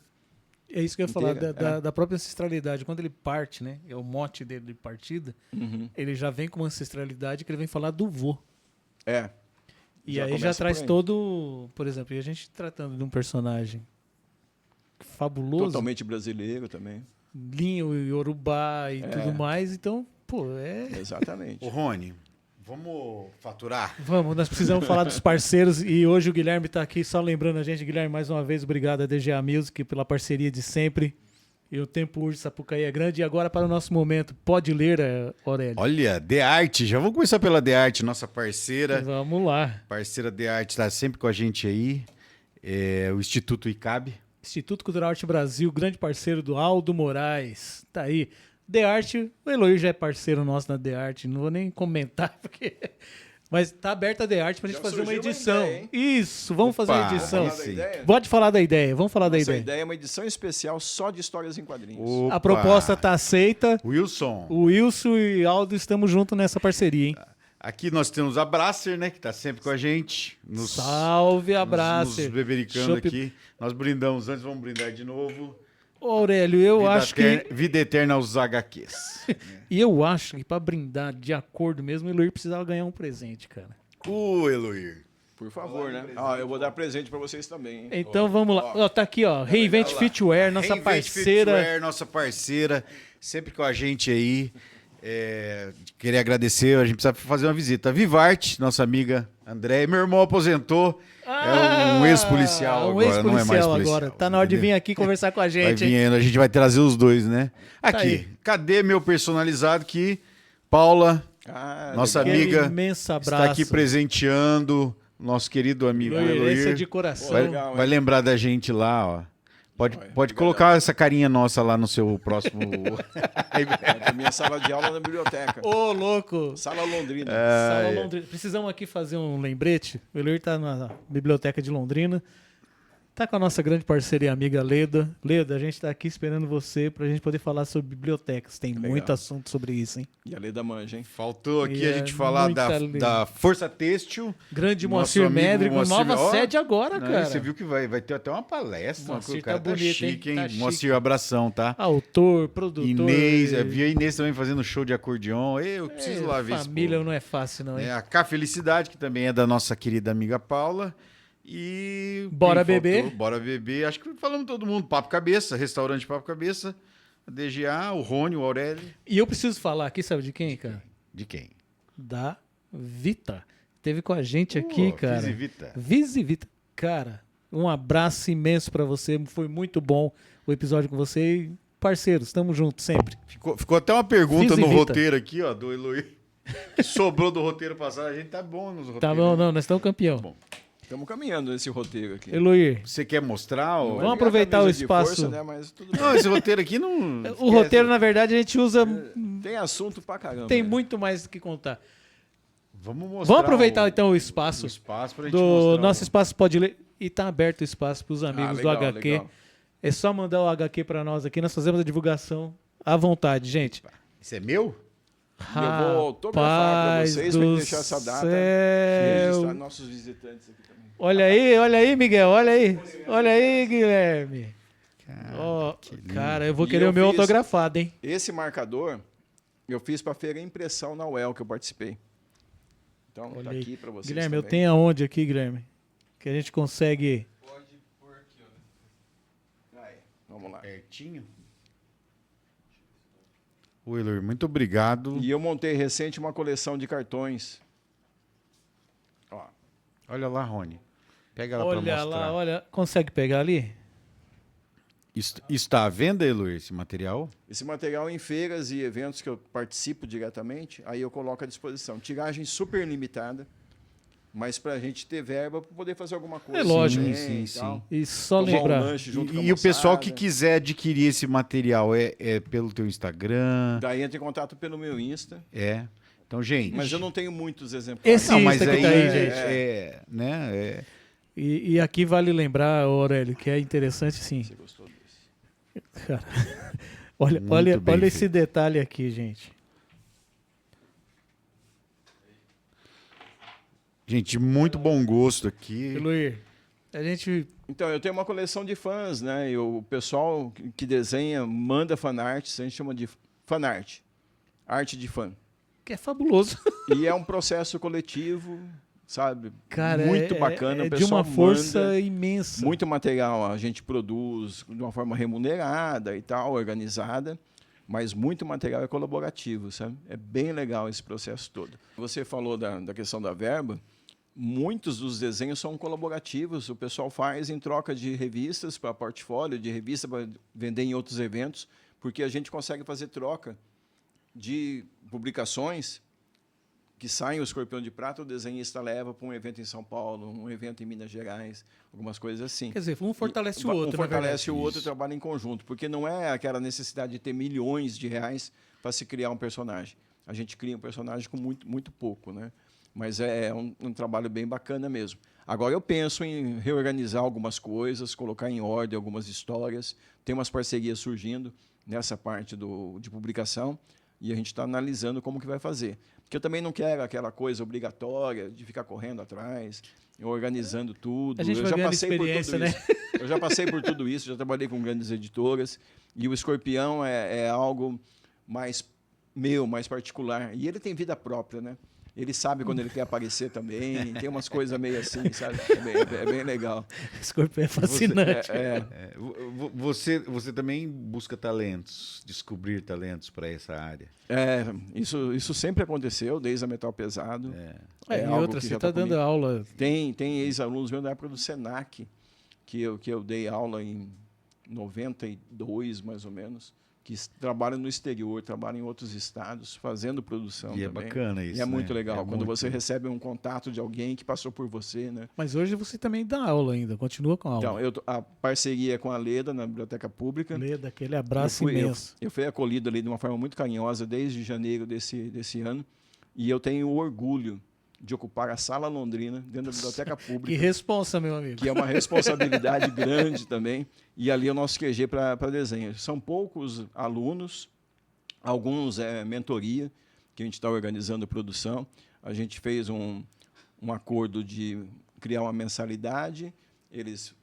É isso que eu ia falar, da própria ancestralidade. Quando ele parte, né? É o mote dele de partida, ele já vem com uma ancestralidade que ele vem falar do vô. E aí já traz todo... Por exemplo, e a gente tratando de um personagem fabuloso. Totalmente brasileiro também. Linho e Yorubá e tudo mais, então... Exatamente. Ô, Rony, vamos faturar? Vamos, nós precisamos falar dos parceiros e hoje o Guilherme está aqui só lembrando a gente. Guilherme, mais uma vez, obrigado a DGA Music pela parceria de sempre. E o tempo urge Sapucaí é grande. E agora para o nosso momento, pode ler, Aurélio? Olha, The Art, já vou começar pela The Art, nossa parceira. Vamos lá. Parceira The Art está sempre com a gente aí. O Instituto ICAB. Instituto Cultural Arte Brasil, grande parceiro do Aldo Moraes. Tá aí. The Art, o Eloy já é parceiro nosso na The Art, não vou nem comentar, porque... Mas tá aberta a The Art pra gente fazer uma edição. Isso, vamos fazer uma edição. Pode falar da ideia, vamos falar da ideia. A ideia é uma edição especial só de histórias em quadrinhos. Opa. A proposta tá aceita. Wilson. O Wilson e Aldo estamos juntos nessa parceria, hein? Aqui nós temos a Brasser, né, que tá sempre com a gente. Salve a Brasser. Nos bebericando aqui. Nós brindamos antes, vamos brindar de novo. Aurélio, eu acho que... Vida eterna aos HQs. E eu acho que para brindar de acordo mesmo, o Eloir precisava ganhar um presente, cara. Eloir. Por favor, né? Eu vou dar presente para vocês também. Hein? Então vamos lá. Tá aqui, ó. Reinvent Fitwear, nossa parceira. Fitwear, nossa parceira. Sempre com a gente aí. Queria agradecer, a gente precisa fazer uma visita. Vivarte, nossa amiga André. Meu irmão aposentou. É um ex-policial agora, não é mais policial. Agora. Tá na hora de vir aqui conversar com a gente. A gente vai trazer os dois, né? Aqui, cadê meu personalizado que Paula, nossa amiga, imenso abraço. está aqui presenteando nosso querido amigo Eloir. Esse é de coração. Vai lembrar da gente lá, ó. Pode colocar essa carinha nossa lá no seu próximo... É minha sala de aula na biblioteca. Ô, louco! Sala Londrina. Sala Londrina. Precisamos aqui fazer um lembrete. O Eloir tá na biblioteca de Londrina. Tá com a nossa grande parceira e amiga Leda. Leda, a gente está aqui esperando você para a gente poder falar sobre bibliotecas. Tem muito assunto sobre isso, hein? E a Leda manja, hein? Faltou aqui a gente falar da Força Têxtil. Grande Moacir Médrico, nova sede agora, cara. Você viu que vai ter até uma palestra. Moacir o cara tá bonito, chique, hein? Tá Moacir, abração, tá? Autor, produtor. Inês, vi a Inês também fazendo show de acordeon. Eu preciso lá ver isso. Família não é fácil, não, hein? A Cá Felicidade, que também é da nossa querida amiga Paula. E Bora Beber. Bora Beber. Acho que falamos todo mundo. Papo Cabeça, restaurante Papo Cabeça. A DGA, o Rony, o Aurélio. E eu preciso falar aqui, sabe de quem, cara? De quem? Da Vita. Teve com a gente aqui, cara. Visivita. Visivita. Cara, um abraço imenso pra você. Foi muito bom o episódio com você. E, parceiros, estamos juntos sempre. Ficou até uma pergunta Visivita. no roteiro aqui, ó, do Eloy. Que sobrou do roteiro passado. A gente tá bom nos roteiros. Tá bom, não, nós estamos campeão. Bom. Estamos caminhando nesse roteiro aqui. Eloir, Você quer mostrar? vamos aproveitar o espaço. Força, né? Mas tudo bem. Não, esse roteiro aqui não... O roteiro, na verdade, a gente usa... Tem assunto pra caramba. Tem né? muito mais do que contar. Vamos mostrar. Vamos aproveitar, então, o espaço. Pra gente Do mostrar nosso espaço pode ler. E tá aberto o espaço para os amigos legal, do HQ. legal. É só mandar o HQ para nós aqui. Nós fazemos a divulgação à vontade, gente. Isso é meu? E eu vou autografar para vocês para deixar essa data e registrar nossos visitantes aqui também. Olha aí, Miguel. Olha aí, Guilherme. Cara, eu vou querer o meu autografado, hein? Esse marcador eu fiz para a feira Impressão na UEL que eu participei. Então Olha tá aí. aqui para vocês. Guilherme, também. eu tenho aonde aqui, Guilherme? Que a gente consegue... Pode pôr aqui, ó. Aí, vamos lá. Pertinho. Willer, muito obrigado. E eu montei recente uma coleção de cartões. Ó. Olha lá, Rony. Pega ela para mostrar. Olha lá, olha. Consegue pegar ali? Está à venda, Eloy, esse material? Esse material em feiras e eventos que eu participo diretamente, aí eu coloco à disposição. Tiragem super limitada, mas para a gente ter verba para poder fazer alguma coisa. É lógico. Sim. E só Tomar lembrar. um lanche junto com a E o pessoal moçada. que quiser adquirir esse material é pelo teu Instagram? Daí entra em contato pelo meu Insta. É. Então, gente... Mas eu não tenho muitos exemplares. Esse Não, mas Insta que aí, tá aí, gente. né? E aqui vale lembrar, Aurélio, que é interessante, sim. Você gostou desse? Cara, Muito olha bem esse feito. detalhe aqui, gente. Gente, muito bom gosto aqui. Luir, a gente... Então, eu tenho uma coleção de fãs, né? E o pessoal que desenha manda fanarts, a gente chama de fanart, arte de fã. Que é fabuloso. E é um processo coletivo, sabe? Cara, muito bacana. É o de pessoal uma força manda, imensa. muito material a gente produz de uma forma remunerada e tal, organizada, mas muito material é colaborativo, sabe? É bem legal esse processo todo. Você falou da questão da verba. Muitos dos desenhos são colaborativos, o pessoal faz em troca de revistas para portfólio, de revista para vender em outros eventos, porque a gente consegue fazer troca de publicações que saem o Escorpião de Prata, o desenhista leva para um evento em São Paulo, um evento em Minas Gerais, algumas coisas assim. Quer dizer, um fortalece o outro, Um fortalece na o verdade. outro e trabalha em conjunto, porque não é aquela necessidade de ter milhões de reais para se criar um personagem. A gente cria um personagem com muito pouco, né? Mas é um trabalho bem bacana mesmo. Agora eu penso em reorganizar algumas coisas, colocar em ordem algumas histórias. Tem umas parcerias surgindo nessa parte de publicação e a gente está analisando como que vai fazer. Porque eu também não quero aquela coisa obrigatória de ficar correndo atrás, organizando tudo. A gente Eu vai já ganhando passei por experiência, tudo né? isso. Eu já passei por tudo isso, já trabalhei com grandes editoras e o Escorpião é algo mais meu, mais particular. E ele tem vida própria, né? Ele sabe quando ele quer aparecer também. Tem umas coisas meio assim, sabe? É bem legal. Esse corpo é fascinante. Você também busca talentos, descobrir talentos para essa área. Isso sempre aconteceu, desde a Metal Pesado. E algo outra, que você já está tá dando comigo. aula. Tem ex-alunos meus da época do Senac, que eu dei aula em 92, mais ou menos, que trabalham no exterior, trabalham em outros estados, fazendo produção E também. é bacana isso, E é muito né? legal, É quando muito. você recebe um contato de alguém que passou por você, né? Mas hoje você também dá aula ainda, continua com a aula. Então, a parceria com a Leda na Biblioteca Pública. Leda, aquele abraço eu imenso. Eu fui acolhido ali de uma forma muito carinhosa desde janeiro desse ano. E eu tenho o orgulho de ocupar a Sala Londrina dentro da Biblioteca Pública. Que responsa, meu amigo. Que é uma responsabilidade grande também. E ali é o nosso QG para desenho. São poucos alunos, alguns é mentoria, que a gente está organizando a produção. A gente fez um acordo de criar uma mensalidade, esse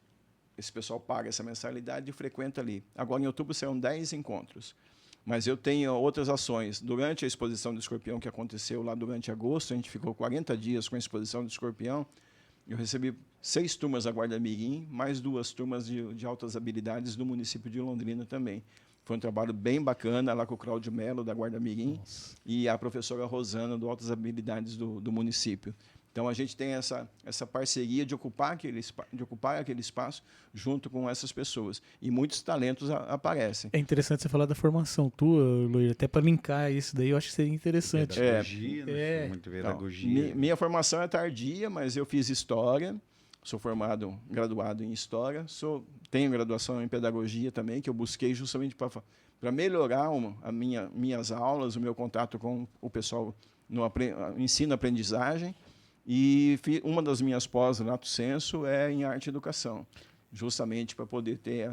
pessoal paga essa mensalidade e frequenta ali. Agora, em outubro, serão 10 encontros. Mas eu tenho outras ações. Durante a exposição do escorpião, que aconteceu lá durante agosto, a gente ficou 40 dias com a exposição do escorpião, eu recebi 6 turmas da Guarda Mirim, mais 2 turmas de altas habilidades do município de Londrina também. Foi um trabalho bem bacana, lá com o Cláudio Melo, da Guarda Mirim, e a professora Rosana, do Altas Habilidades do município. Então, a gente tem essa parceria de ocupar aquele espaço junto com essas pessoas. E muitos talentos aparecem. É interessante você falar da formação tua, Luiz, até para linkar isso daí, eu acho que seria interessante. Pedagogia, né? Muito pedagogia. Minha formação é tardia, mas eu fiz História, sou graduado em História, tenho graduação em Pedagogia também, que eu busquei justamente para melhorar minhas aulas, o meu contato com o pessoal no ensino-aprendizagem. E uma das minhas pós, lato sensu, é em arte e educação, justamente para poder ter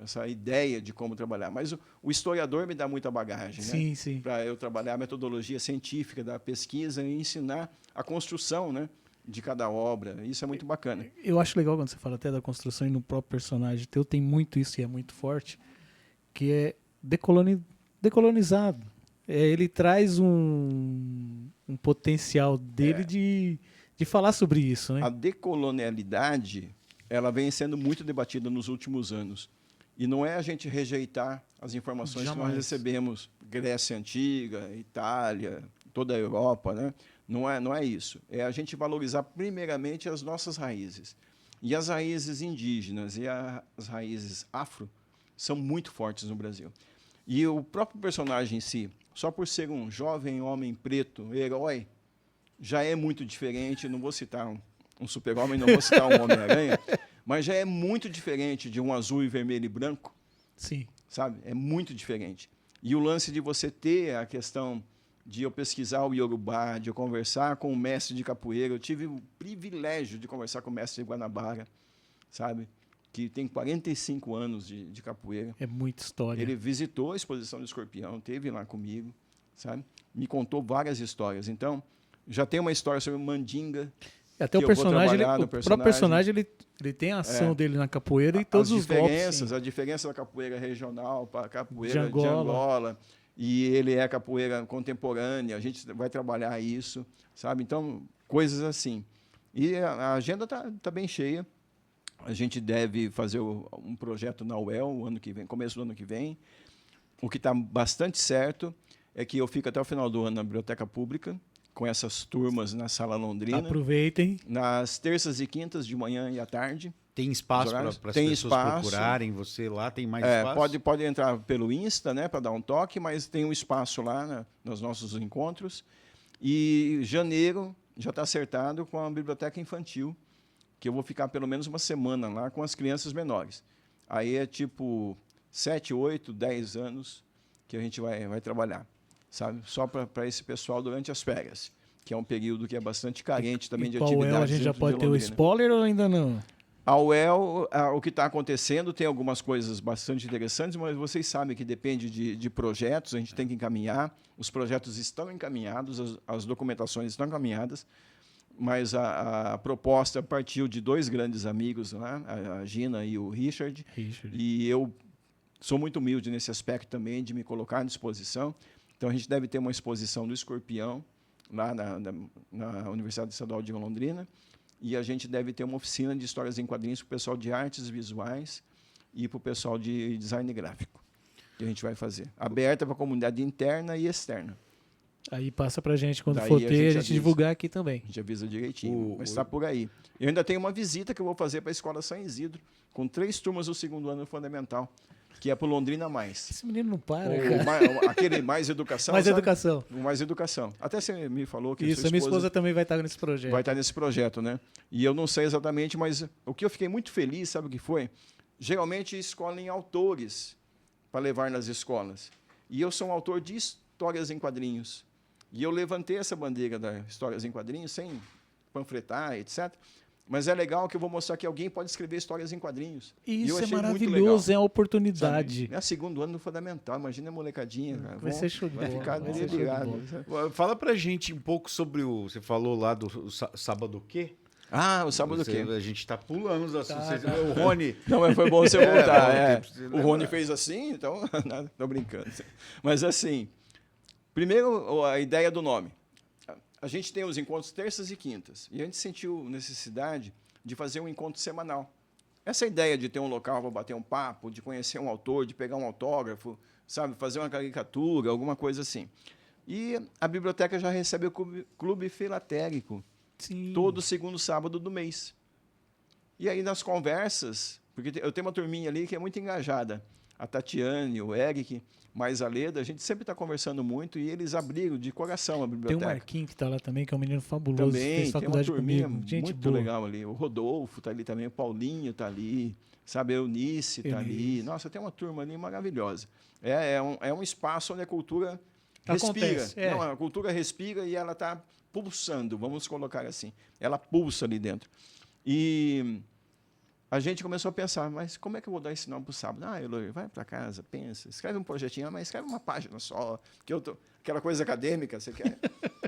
essa ideia de como trabalhar. Mas o historiador me dá muita bagagem, sim, né? Sim. Para eu trabalhar a metodologia científica da pesquisa e ensinar a construção, né, de cada obra. Isso é muito bacana. Eu acho legal quando você fala até da construção e no próprio personagem teu, tem muito isso e é muito forte, que é decolonizado. Ele traz um potencial dele de falar sobre isso, né? A decolonialidade, ela vem sendo muito debatida nos últimos anos. E não é a gente rejeitar as informações que nós recebemos, Grécia Antiga, Itália, toda a Europa, né? Não é isso. É a gente valorizar primeiramente as nossas raízes. E as raízes indígenas e as raízes afro são muito fortes no Brasil. E o próprio personagem em si, só por ser um jovem homem preto, herói, já é muito diferente. Não vou citar um super-homem, não vou citar um Homem-Aranha, mas já é muito diferente de um azul e vermelho e branco. Sim. Sabe? É muito diferente. E o lance de você ter a questão de eu pesquisar o Iorubá, de eu conversar com o mestre de capoeira. Eu tive o privilégio de conversar com o mestre de Guanabara, sabe? Que tem 45 anos de capoeira. É muita história. Ele visitou a exposição do escorpião, esteve lá comigo, sabe? Me contou várias histórias. Então, já tem uma história sobre mandinga. Até o personagem, o próprio personagem, ele tem a ação dele na capoeira e todos os golpes. A diferença da capoeira regional para a capoeira de Angola. E ele é capoeira contemporânea. A gente vai trabalhar isso, sabe? Então, coisas assim. E a agenda tá bem cheia. A gente deve fazer um projeto na UEL o ano que vem, começo do ano que vem. O que está bastante certo é que eu fico até o final do ano na Biblioteca Pública, com essas turmas na Sala Londrina. Aproveitem. Nas terças e quintas, de manhã e à tarde. Tem espaço para as pessoas procurarem você lá? Tem mais espaço? Pode entrar pelo Insta, né, para dar um toque, mas tem um espaço lá, né, nos nossos encontros. E janeiro já está acertado com a Biblioteca Infantil, que eu vou ficar pelo menos uma semana lá com as crianças menores. Aí é tipo 7, 8, 10 anos que a gente vai trabalhar, sabe? Só para esse pessoal durante as férias, que é um período que é bastante carente também de atividades. A gente já pode ter o spoiler ou ainda não? A UEL, o que está acontecendo, tem algumas coisas bastante interessantes, mas vocês sabem que depende de projetos, a gente tem que encaminhar. Os projetos estão encaminhados, as documentações estão encaminhadas, mas a proposta partiu de 2 grandes amigos, né? A Gina e o Richard. E eu sou muito humilde nesse aspecto também, de me colocar à disposição. Então, a gente deve ter uma exposição do Escorpião, lá na Universidade Estadual de Londrina, e a gente deve ter uma oficina de histórias em quadrinhos para o pessoal de artes visuais e para o pessoal de design gráfico, que a gente vai fazer. Aberta para a comunidade interna e externa. Aí passa para a gente, quando for ter, a gente divulgar aqui também. A gente avisa direitinho, mas está por aí. Eu ainda tenho uma visita que eu vou fazer para a Escola São Isidro, com 3 turmas do 2º ano fundamental, que é para o Londrina Mais. Esse menino não para, cara. Aquele Mais Educação. Mais Educação. O Mais Educação. Até você me falou que isso, a minha esposa também vai estar nesse projeto. Vai estar nesse projeto, né? E eu não sei exatamente, mas o que eu fiquei muito feliz, sabe o que foi? Geralmente escolhem autores para levar nas escolas. E eu sou um autor de histórias em quadrinhos. E eu levantei essa bandeira da Histórias em Quadrinhos, sem panfletar, etc. Mas é legal que eu vou mostrar que alguém pode escrever histórias em quadrinhos. Isso é maravilhoso, é a oportunidade. Sabe? É o segundo ano do fundamental, imagina a molecadinha. Cara. Vai ser show de bola. Vai ficar delirado. Fala pra gente um pouco sobre o... Você falou lá do sábado o quê? O sábado o quê? A gente tá pulando os assuntos. O Rony... Não, mas foi bom você voltar. O Rony fez assim, então... Tô brincando. Mas assim, primeiro a ideia do nome. A gente tem os encontros terças e quintas. E a gente sentiu necessidade de fazer um encontro semanal. Essa ideia de ter um local para bater um papo, de conhecer um autor, de pegar um autógrafo, sabe, fazer uma caricatura, alguma coisa assim. E a biblioteca já recebe o clube filatérico. Sim. Todo segundo sábado do mês. E aí nas conversas, porque eu tenho uma turminha ali que é muito engajada. A Tatiane, o Eric, mais a Leda, a gente sempre está conversando muito e eles abriram de coração a biblioteca. Tem o Marquinhos que está lá também, que é um menino fabuloso. Também, fez faculdade tem uma turminha comigo. Gente muito boa. legal ali. O Rodolfo está ali também, o Paulinho está ali, sabe, a Eunice está ali. Nossa, tem uma turma ali maravilhosa. É um espaço onde a cultura respira. Não, a cultura respira e ela está pulsando, vamos colocar assim. Ela pulsa ali dentro. E a gente começou a pensar, mas como é que eu vou dar esse nome para o sábado? Eloy, vai para casa, pensa, escreve um projetinho, mas escreve uma página só, que aquela coisa acadêmica, você quer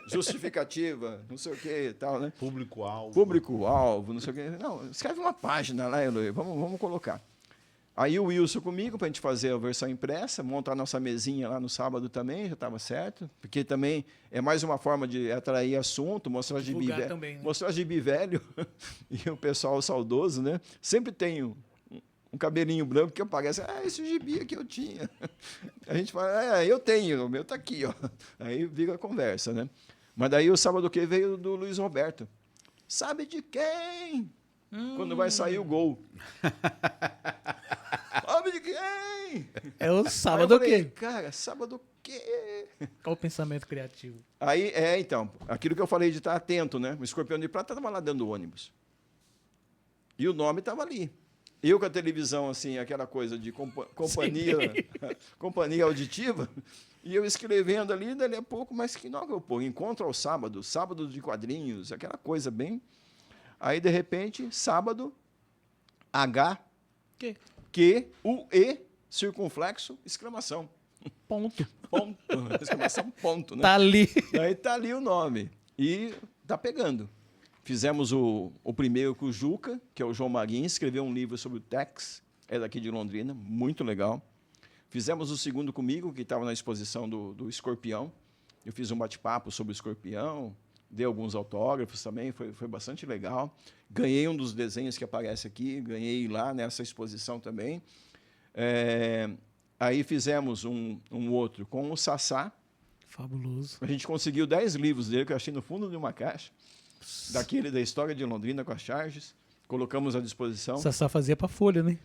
justificativa, não sei o que e tal, né? Público-alvo. Público-alvo, não sei o quê. Não, escreve uma página lá, Eloy, vamos colocar. Aí o Wilson comigo, para a gente fazer a versão impressa, montar a nossa mesinha lá no sábado também, já estava certo, porque também é mais uma forma de atrair assunto, mostrar gibi velho. Também, né? Mostrar gibi velho, e o pessoal saudoso, né? Sempre tem um cabelinho branco que aparece, esse gibi aqui eu tinha. A gente fala, eu tenho, o meu está aqui, ó. Aí vira a conversa, né? Mas daí o sábado que veio do Luiz Roberto. Sabe de quem? Quando vai sair o gol. Sabe de quem? É o sábado o quê? Cara, sábado o quê? Qual o pensamento criativo? Aí, então, aquilo que eu falei de estar atento, né? O Escorpião de Prata estava lá dentro do ônibus. E o nome estava ali. Eu com a televisão, assim, aquela coisa de companhia auditiva, e eu escrevendo ali, dali a pouco, mas que nome eu pôr? Encontro ao sábado, sábado de quadrinhos, aquela coisa bem... Aí, de repente, sábado, Q-U-E, circunflexo, exclamação. Ponto. Ponto. Exclamação, ponto. Né? Tá ali. Daí tá ali o nome. E tá pegando. Fizemos o primeiro com o Juca, que é o João Marinho, escreveu um livro sobre o Tex, é daqui de Londrina, muito legal. Fizemos o segundo comigo, que estava na exposição do Escorpião. Eu fiz um bate-papo sobre o Escorpião, dei alguns autógrafos também, foi bastante legal. Ganhei um dos desenhos que aparece aqui, ganhei lá nessa exposição também. Aí fizemos um outro com o Sassá. Fabuloso. A gente conseguiu 10 livros dele, que eu achei no fundo de uma caixa, daquele da história de Londrina com as charges. Colocamos à disposição. Sassá fazia para a Folha, né?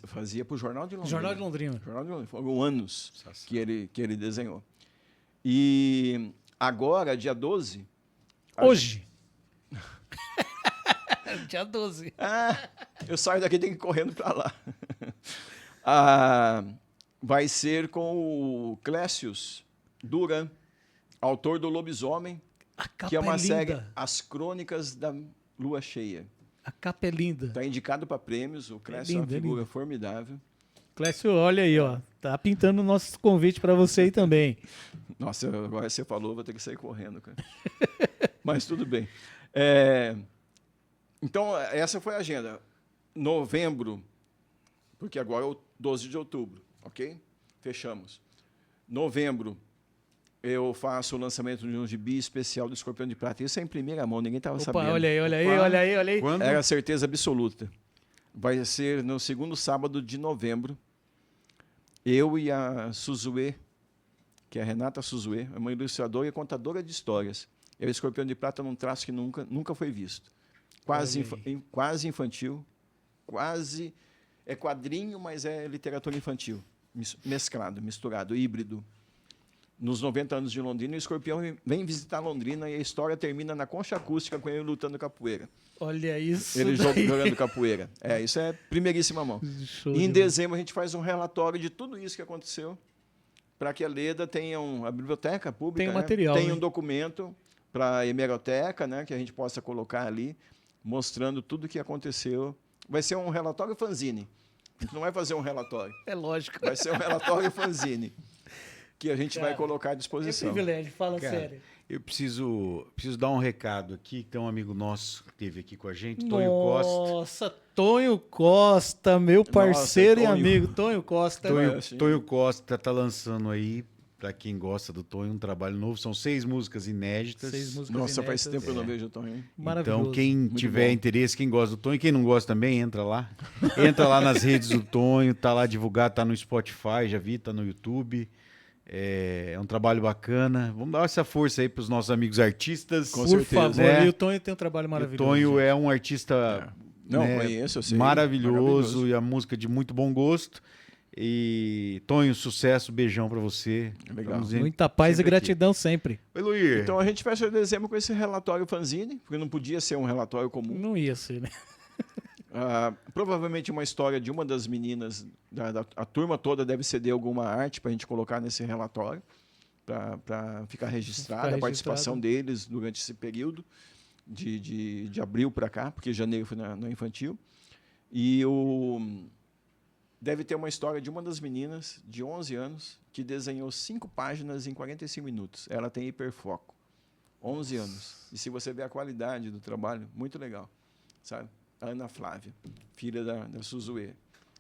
Fazia para o Jornal de Londrina. Jornal de Londrina. Jornal de Londrina. Foram anos que ele desenhou. E agora, dia 12... Hoje. Dia 12. Eu saio daqui e tenho que ir correndo para lá. Vai ser com o Clécius Duran, autor do Lobisomem, que é uma série, As Crônicas da Lua Cheia. A capa é linda. Está indicado para prêmios, o Clécio é uma figura formidável. Clécio, olha aí, ó. Tá pintando o nosso convite para você aí também. Nossa, agora você falou, vou ter que sair correndo, cara. Mas tudo bem. Então, essa foi a agenda. Novembro, porque agora é o 12 de outubro, ok? Fechamos. Novembro, eu faço o lançamento de um gibi especial do Escorpião de Prata. Isso é em primeira mão, ninguém estava sabendo. Olha aí. Quando? Era certeza absoluta. Vai ser no segundo sábado de novembro. Eu e a Suzue, que é a Renata Suzue, é uma ilustradora e contadora de histórias. É o Escorpião de Prata num traço que nunca foi visto. Quase infantil, quase... É quadrinho, mas é literatura infantil. Mesclado, misturado, híbrido. Nos 90 anos de Londrina, o Escorpião vem visitar Londrina e a história termina na concha acústica com ele lutando capoeira. Olha isso. Ele jogando capoeira. Isso é primeiríssima mão. E em dezembro a gente faz um relatório de tudo isso que aconteceu para que a Leda tenha a biblioteca pública, tem material, tem né? um documento para a hemeroteca, né, que a gente possa colocar ali, mostrando tudo o que aconteceu. Vai ser um relatório fanzine. A gente não vai fazer um relatório. É lógico. Vai ser um relatório fanzine que a gente vai colocar à disposição. É privilégio, fala Cara, sério. Eu preciso dar um recado aqui, que tem um amigo nosso que esteve aqui com a gente, Tonho Costa. Nossa, Tonho Costa, meu parceiro e Tonho. amigo. Tonho Costa. Tonho Costa tá lançando aí, para quem gosta do Tonho, um trabalho novo. São 6 músicas inéditas. 6 músicas Nossa, faz inéditas. tempo que eu não vejo o Tonho. Maravilhoso. Então, quem Muito tiver bom. interesse, quem gosta do Tonho, quem não gosta também, entra lá. Entra lá nas redes do Tonho, tá lá divulgado, tá no Spotify, já vi, tá no YouTube. É um trabalho bacana. Vamos dar essa força aí para os nossos amigos artistas. Com Por certeza. favor, né? e o Tonho tem um trabalho O maravilhoso. Tonho gente. é um artista Não, né, conheço, eu sei. maravilhoso e a música de muito bom gosto. E Tonho, sucesso, beijão pra você. Legal. Estamos em- Muita paz e sempre aqui. gratidão sempre. Oi, Luir. Então a gente fecha dezembro com esse relatório fanzine, porque não podia ser um relatório comum. Não ia ser, né? Provavelmente uma história de uma das meninas, a turma toda deve ceder alguma arte para a gente colocar nesse relatório, para ficar registrada a participação deles durante esse período, de abril para cá, porque janeiro foi na infantil. E deve ter uma história de uma das meninas, de 11 anos, que desenhou 5 páginas em 45 minutos. Ela tem hiperfoco. 11 anos. E se você ver a qualidade do trabalho, muito legal. Sabe? Ana Flávia, filha da Suzue.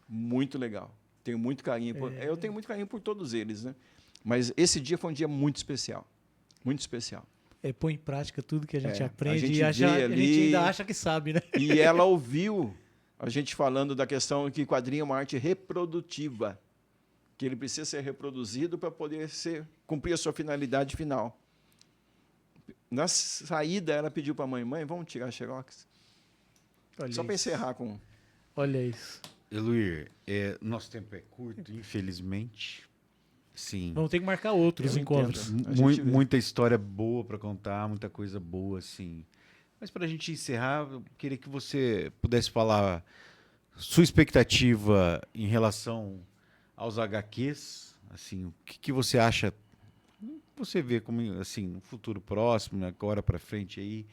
Muito legal. Tenho muito carinho. Eu tenho muito carinho por todos eles, né? Mas esse dia foi um dia muito especial. Muito especial. Põe em prática tudo que a gente A aprende gente e a vê ali- gente ainda acha que sabe, né? E ela ouviu a gente falando da questão que quadrinho é uma arte reprodutiva, que ele precisa ser reproduzido para poder cumprir a sua finalidade final. Na saída, ela pediu para a mãe, vamos tirar a xerox? Olha Só para isso. encerrar com... Olha isso. Luir, nosso tempo é curto, infelizmente. Sim. Vamos ter que marcar outros Eu encontros. entendo. A gente vê. Muita história boa para contar, muita coisa boa, assim. Mas para a gente encerrar, eu queria que você pudesse falar sua expectativa em relação aos HQs, assim, o que você acha, você vê como assim no futuro próximo, né, agora para frente aí,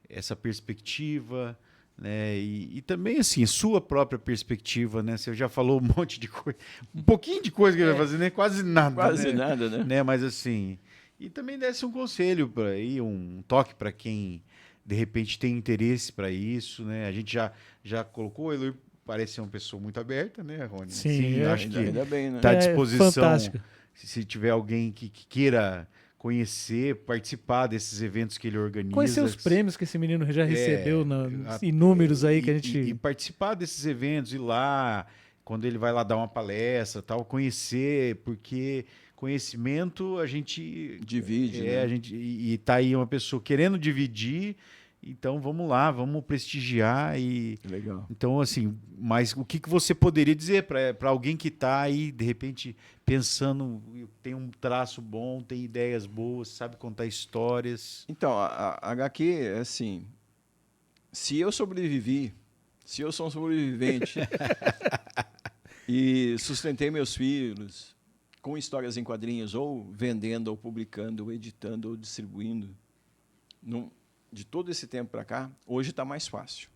essa perspectiva, né, e também assim sua própria perspectiva, né? Você já falou um monte de coisa, um pouquinho de coisa que ele vai fazer, né? Quase nada, Quase né? nada, né? Mas assim, e também desse um conselho para aí, um toque para quem de repente tem interesse para isso, né? A gente já colocou, o Eloy parece ser uma pessoa muito aberta, né, Rony? Sim, acho que Ainda bem, né? está à disposição. Fantástico. Se tiver alguém que queira conhecer, participar desses eventos que ele organiza. Conhecer os prêmios que esse menino já recebeu, a- inúmeros aí que a gente... E participar desses eventos, ir lá, quando ele vai lá dar uma palestra, tal, conhecer, porque conhecimento a gente Divide, né? a gente e tá aí uma pessoa querendo dividir, então vamos lá, vamos prestigiar e Legal. então assim, mas o que você poderia dizer para alguém que está aí de repente pensando, tem um traço bom, tem ideias boas, sabe contar histórias? Então, a HQ é assim, se eu sobrevivi, se eu sou um sobrevivente e sustentei meus filhos com histórias em quadrinhos, ou vendendo, ou publicando, ou editando, ou distribuindo, de todo esse tempo para cá, hoje está mais fácil.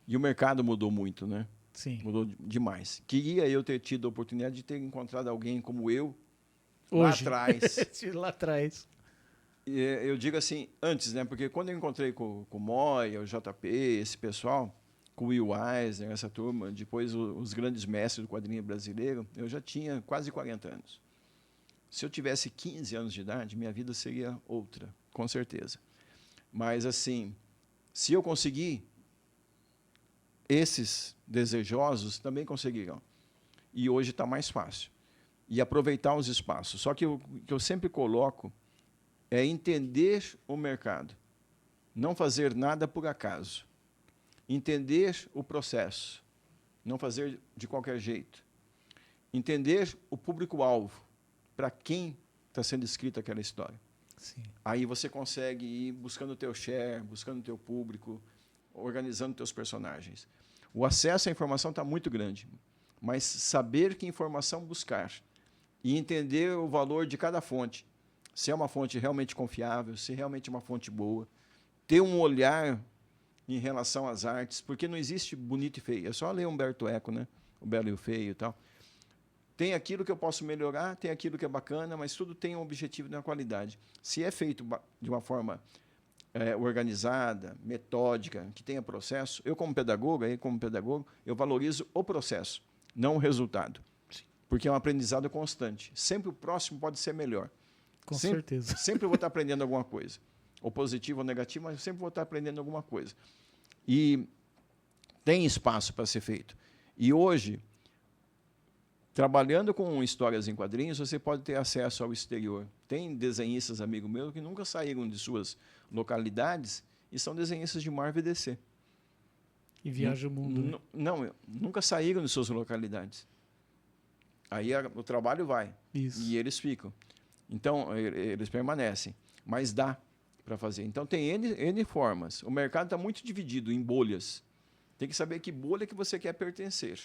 E o mercado mudou muito, né? Sim. Mudou demais. Queria eu ter tido a oportunidade de ter encontrado alguém como eu Hoje. lá atrás. Lá atrás. E eu digo assim, antes, né? Porque quando eu encontrei com o Moya, o JP, esse pessoal, com o Will Eisner, essa turma, depois os grandes mestres do quadrinho brasileiro, eu já tinha quase 40 anos. Se eu tivesse 15 anos de idade, minha vida seria outra, com certeza. Mas, assim, se eu conseguir, esses desejosos também conseguirão. E hoje está mais fácil. E aproveitar os espaços. Só que o que eu sempre coloco é entender o mercado. Não fazer nada por acaso. Entender o processo. Não fazer de qualquer jeito. Entender o público-alvo. Para quem está sendo escrita aquela história. Sim. Aí você consegue ir buscando o teu share, buscando o teu público, organizando teus personagens. O acesso à informação está muito grande, mas saber que informação buscar e entender o valor de cada fonte. Se é uma fonte realmente confiável, se realmente é uma fonte boa. Ter um olhar em relação às artes, porque não existe bonito e feio. É só ler Humberto Eco, né? O Belo e o Feio e tal. Tem aquilo que eu posso melhorar, tem aquilo que é bacana, mas tudo tem um objetivo e uma qualidade. Se é feito de uma forma organizada, metódica, que tenha processo, eu como pedagogo, eu valorizo o processo, não o resultado. Sim. Porque é um aprendizado constante. Sempre o próximo pode ser melhor. Com certeza. Sempre eu vou estar aprendendo alguma coisa. Ou positivo ou negativo, mas eu sempre vou estar aprendendo alguma coisa. E tem espaço para ser feito. E hoje, trabalhando com histórias em quadrinhos, você pode ter acesso ao exterior. Tem desenhistas, amigos meus, que nunca saíram de suas localidades e são desenhistas de Marvel e DC. E viajam o mundo. Né? Não, nunca saíram de suas localidades. Aí o trabalho vai. Isso. E eles ficam. Então, eles permanecem. Mas dá para fazer. Então, tem N formas. O mercado está muito dividido em bolhas. Tem que saber que bolha que você quer pertencer.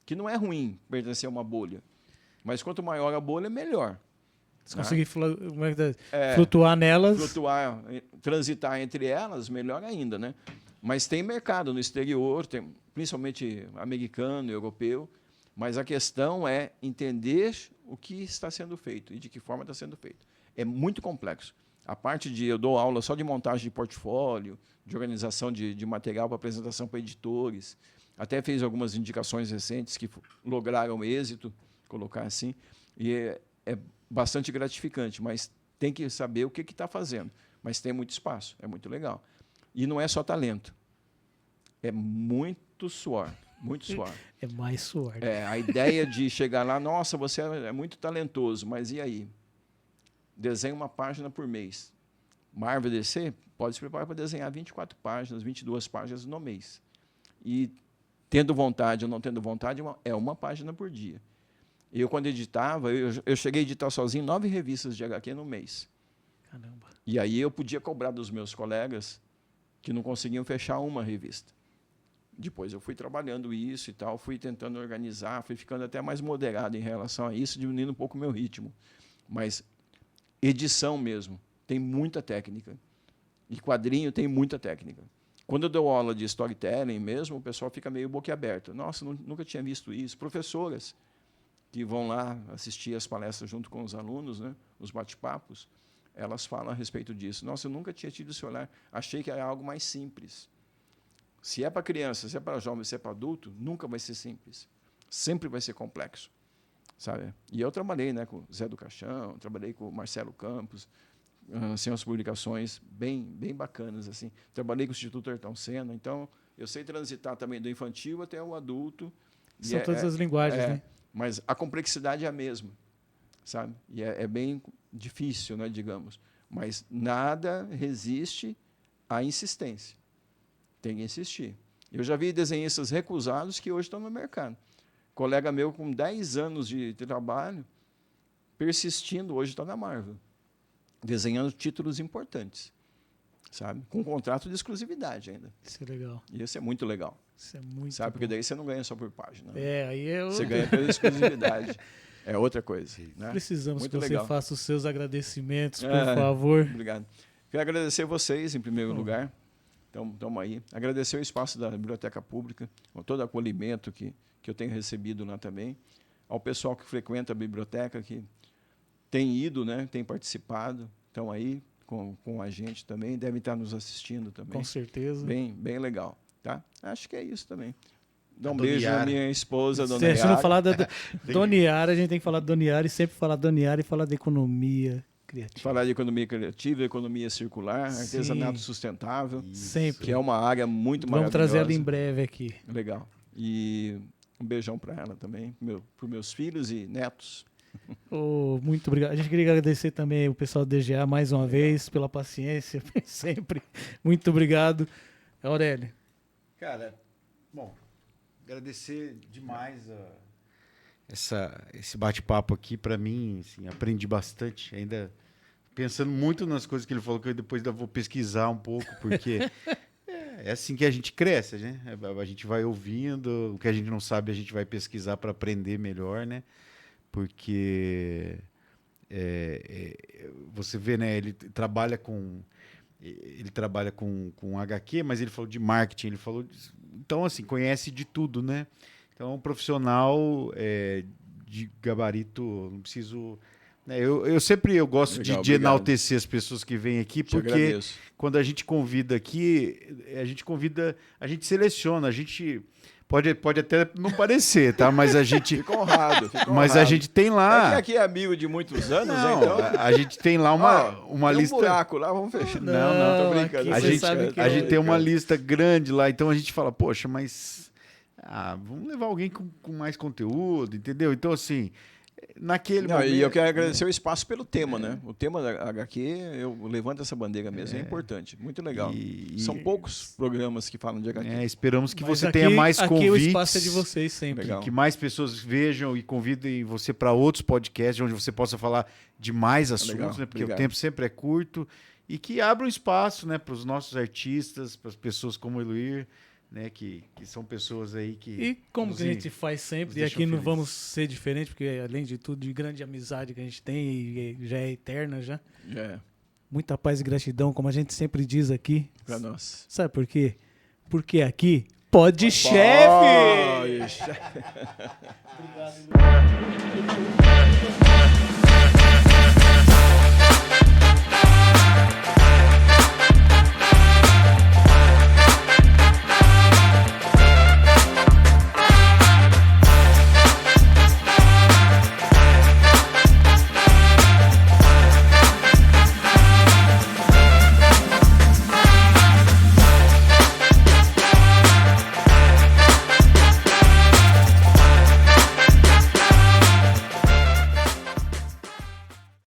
Que não é ruim pertencer a uma bolha. Mas quanto maior a bolha, melhor. Se conseguir flutuar nelas... Flutuar, transitar entre elas, melhor ainda, né? Mas tem mercado no exterior, principalmente americano, europeu. Mas a questão é entender o que está sendo feito e de que forma está sendo feito. É muito complexo. A parte eu dou aula só de montagem de portfólio, de organização de material para apresentação para editores. Até fiz algumas indicações recentes que lograram êxito, colocar assim. E é bastante gratificante, mas tem que saber o que está fazendo. Mas tem muito espaço, é muito legal. E não é só talento. É muito suor. Muito suor. É mais suor. A ideia de chegar lá, nossa, você é muito talentoso, mas e aí? Desenha uma página por mês. Marvel DC pode se preparar para desenhar 24 páginas, 22 páginas no mês. E tendo vontade ou não tendo vontade, é uma página por dia. Eu, quando editava, eu cheguei a editar sozinho 9 revistas de HQ no mês. Caramba. E aí eu podia cobrar dos meus colegas que não conseguiam fechar uma revista. Depois eu fui trabalhando isso e tal, fui tentando organizar, fui ficando até mais moderado em relação a isso, diminuindo um pouco o meu ritmo. Mas edição mesmo, tem muita técnica. E quadrinho tem muita técnica. Quando eu dou aula de storytelling mesmo, o pessoal fica meio boquiaberto. Nossa, nunca tinha visto isso. Professoras que vão lá assistir as palestras junto com os alunos, né, os bate-papos, elas falam a respeito disso. Nossa, eu nunca tinha tido esse olhar. Achei que era algo mais simples. Se é para criança, se é para jovem, se é para adulto, nunca vai ser simples. Sempre vai ser complexo, sabe? E eu trabalhei, né, com o Zé do Caixão, trabalhei com o Marcelo Campos, assim, umas publicações bem bacanas, assim. Trabalhei com o Instituto Ayrton Senna, então eu sei transitar também do infantil até o adulto. São todas as linguagens, né? Mas a complexidade é a mesma, sabe? E é bem difícil, né, digamos. Mas nada resiste à insistência. Tem que insistir. Eu já vi desenhistas recusados que hoje estão no mercado. Colega meu com 10 anos de trabalho, persistindo, hoje está na Marvel, desenhando títulos importantes, sabe? Com contrato de exclusividade ainda. Isso é legal. E isso é muito legal. Isso é muito sabe? bom. Porque daí você não ganha só por página. Aí é você ganha pela exclusividade. É outra coisa. Né? Precisamos muito que você legal. faça os seus agradecimentos, por favor. Obrigado. Quero agradecer vocês, em primeiro lugar. Então, estamos aí. Agradecer o espaço da Biblioteca Pública, com todo o acolhimento que eu tenho recebido lá também. Ao pessoal que frequenta a biblioteca, que tem ido, né, tem participado, estão aí com a gente também, devem estar nos assistindo também. Com certeza. Bem legal. Tá? Acho que é isso também. Dá um beijo à minha esposa, Dona Yara. Se não falar da Dona Yara, a gente tem que falar de Dona Yara e sempre falar de Dona Yara e falar de economia criativa. Falar de economia criativa, economia circular, artesanato sustentável. Sempre. Que é uma área muito maravilhosa. Vamos trazer ela em breve aqui. Legal. E um beijão para ela também, para os meus filhos e netos. Muito obrigado. A gente queria agradecer também o pessoal do DGA mais uma vez pela paciência, sempre. Muito obrigado. Aurélio. Cara, bom, agradecer demais esse bate-papo aqui. Para mim, assim, aprendi bastante. Ainda pensando muito nas coisas que ele falou, que eu depois ainda vou pesquisar um pouco, porque é assim que a gente cresce, né? A gente vai ouvindo, o que a gente não sabe a gente vai pesquisar para aprender melhor, né? porque você vê, né? Ele trabalha com HQ, mas ele falou de marketing, ele falou... Então, assim, conhece de tudo, né? Então, é um profissional de gabarito, não preciso... Eu sempre gosto Legal, de enaltecer as pessoas que vêm aqui, porque quando a gente convida aqui, a gente seleciona, a gente... Pode até não parecer, tá? Mas a gente... Fico honrado. Mas a gente tem lá... Aqui é amigo de muitos anos, não, né? Então... A gente tem lá uma lista... Tem um buraco lá, vamos fechar. Não, tô brincando. A gente tem uma lista grande lá, então a gente fala, poxa, mas... vamos levar alguém com mais conteúdo, entendeu? Então, assim... Naquele momento... E eu quero agradecer o espaço pelo tema, né? O tema da HQ, eu levanto essa bandeira mesmo, é importante. Muito legal. São poucos programas que falam de HQ. Esperamos que você tenha mais convites. Aqui o espaço é de vocês sempre. Que mais pessoas vejam e convidem você para outros podcasts, onde você possa falar de mais assuntos, né? Porque o tempo sempre é curto. E que abra um espaço, né, para os nossos artistas, para as pessoas como o Eluir, né, que são pessoas aí que... E como que a gente faz sempre, e aqui não vamos ser diferente, porque além de tudo, de grande amizade que a gente tem, e já é eterna já. Muita paz e gratidão, como a gente sempre diz aqui. Pra nós. Sabe por quê? Porque aqui, pode chefe! Obrigado.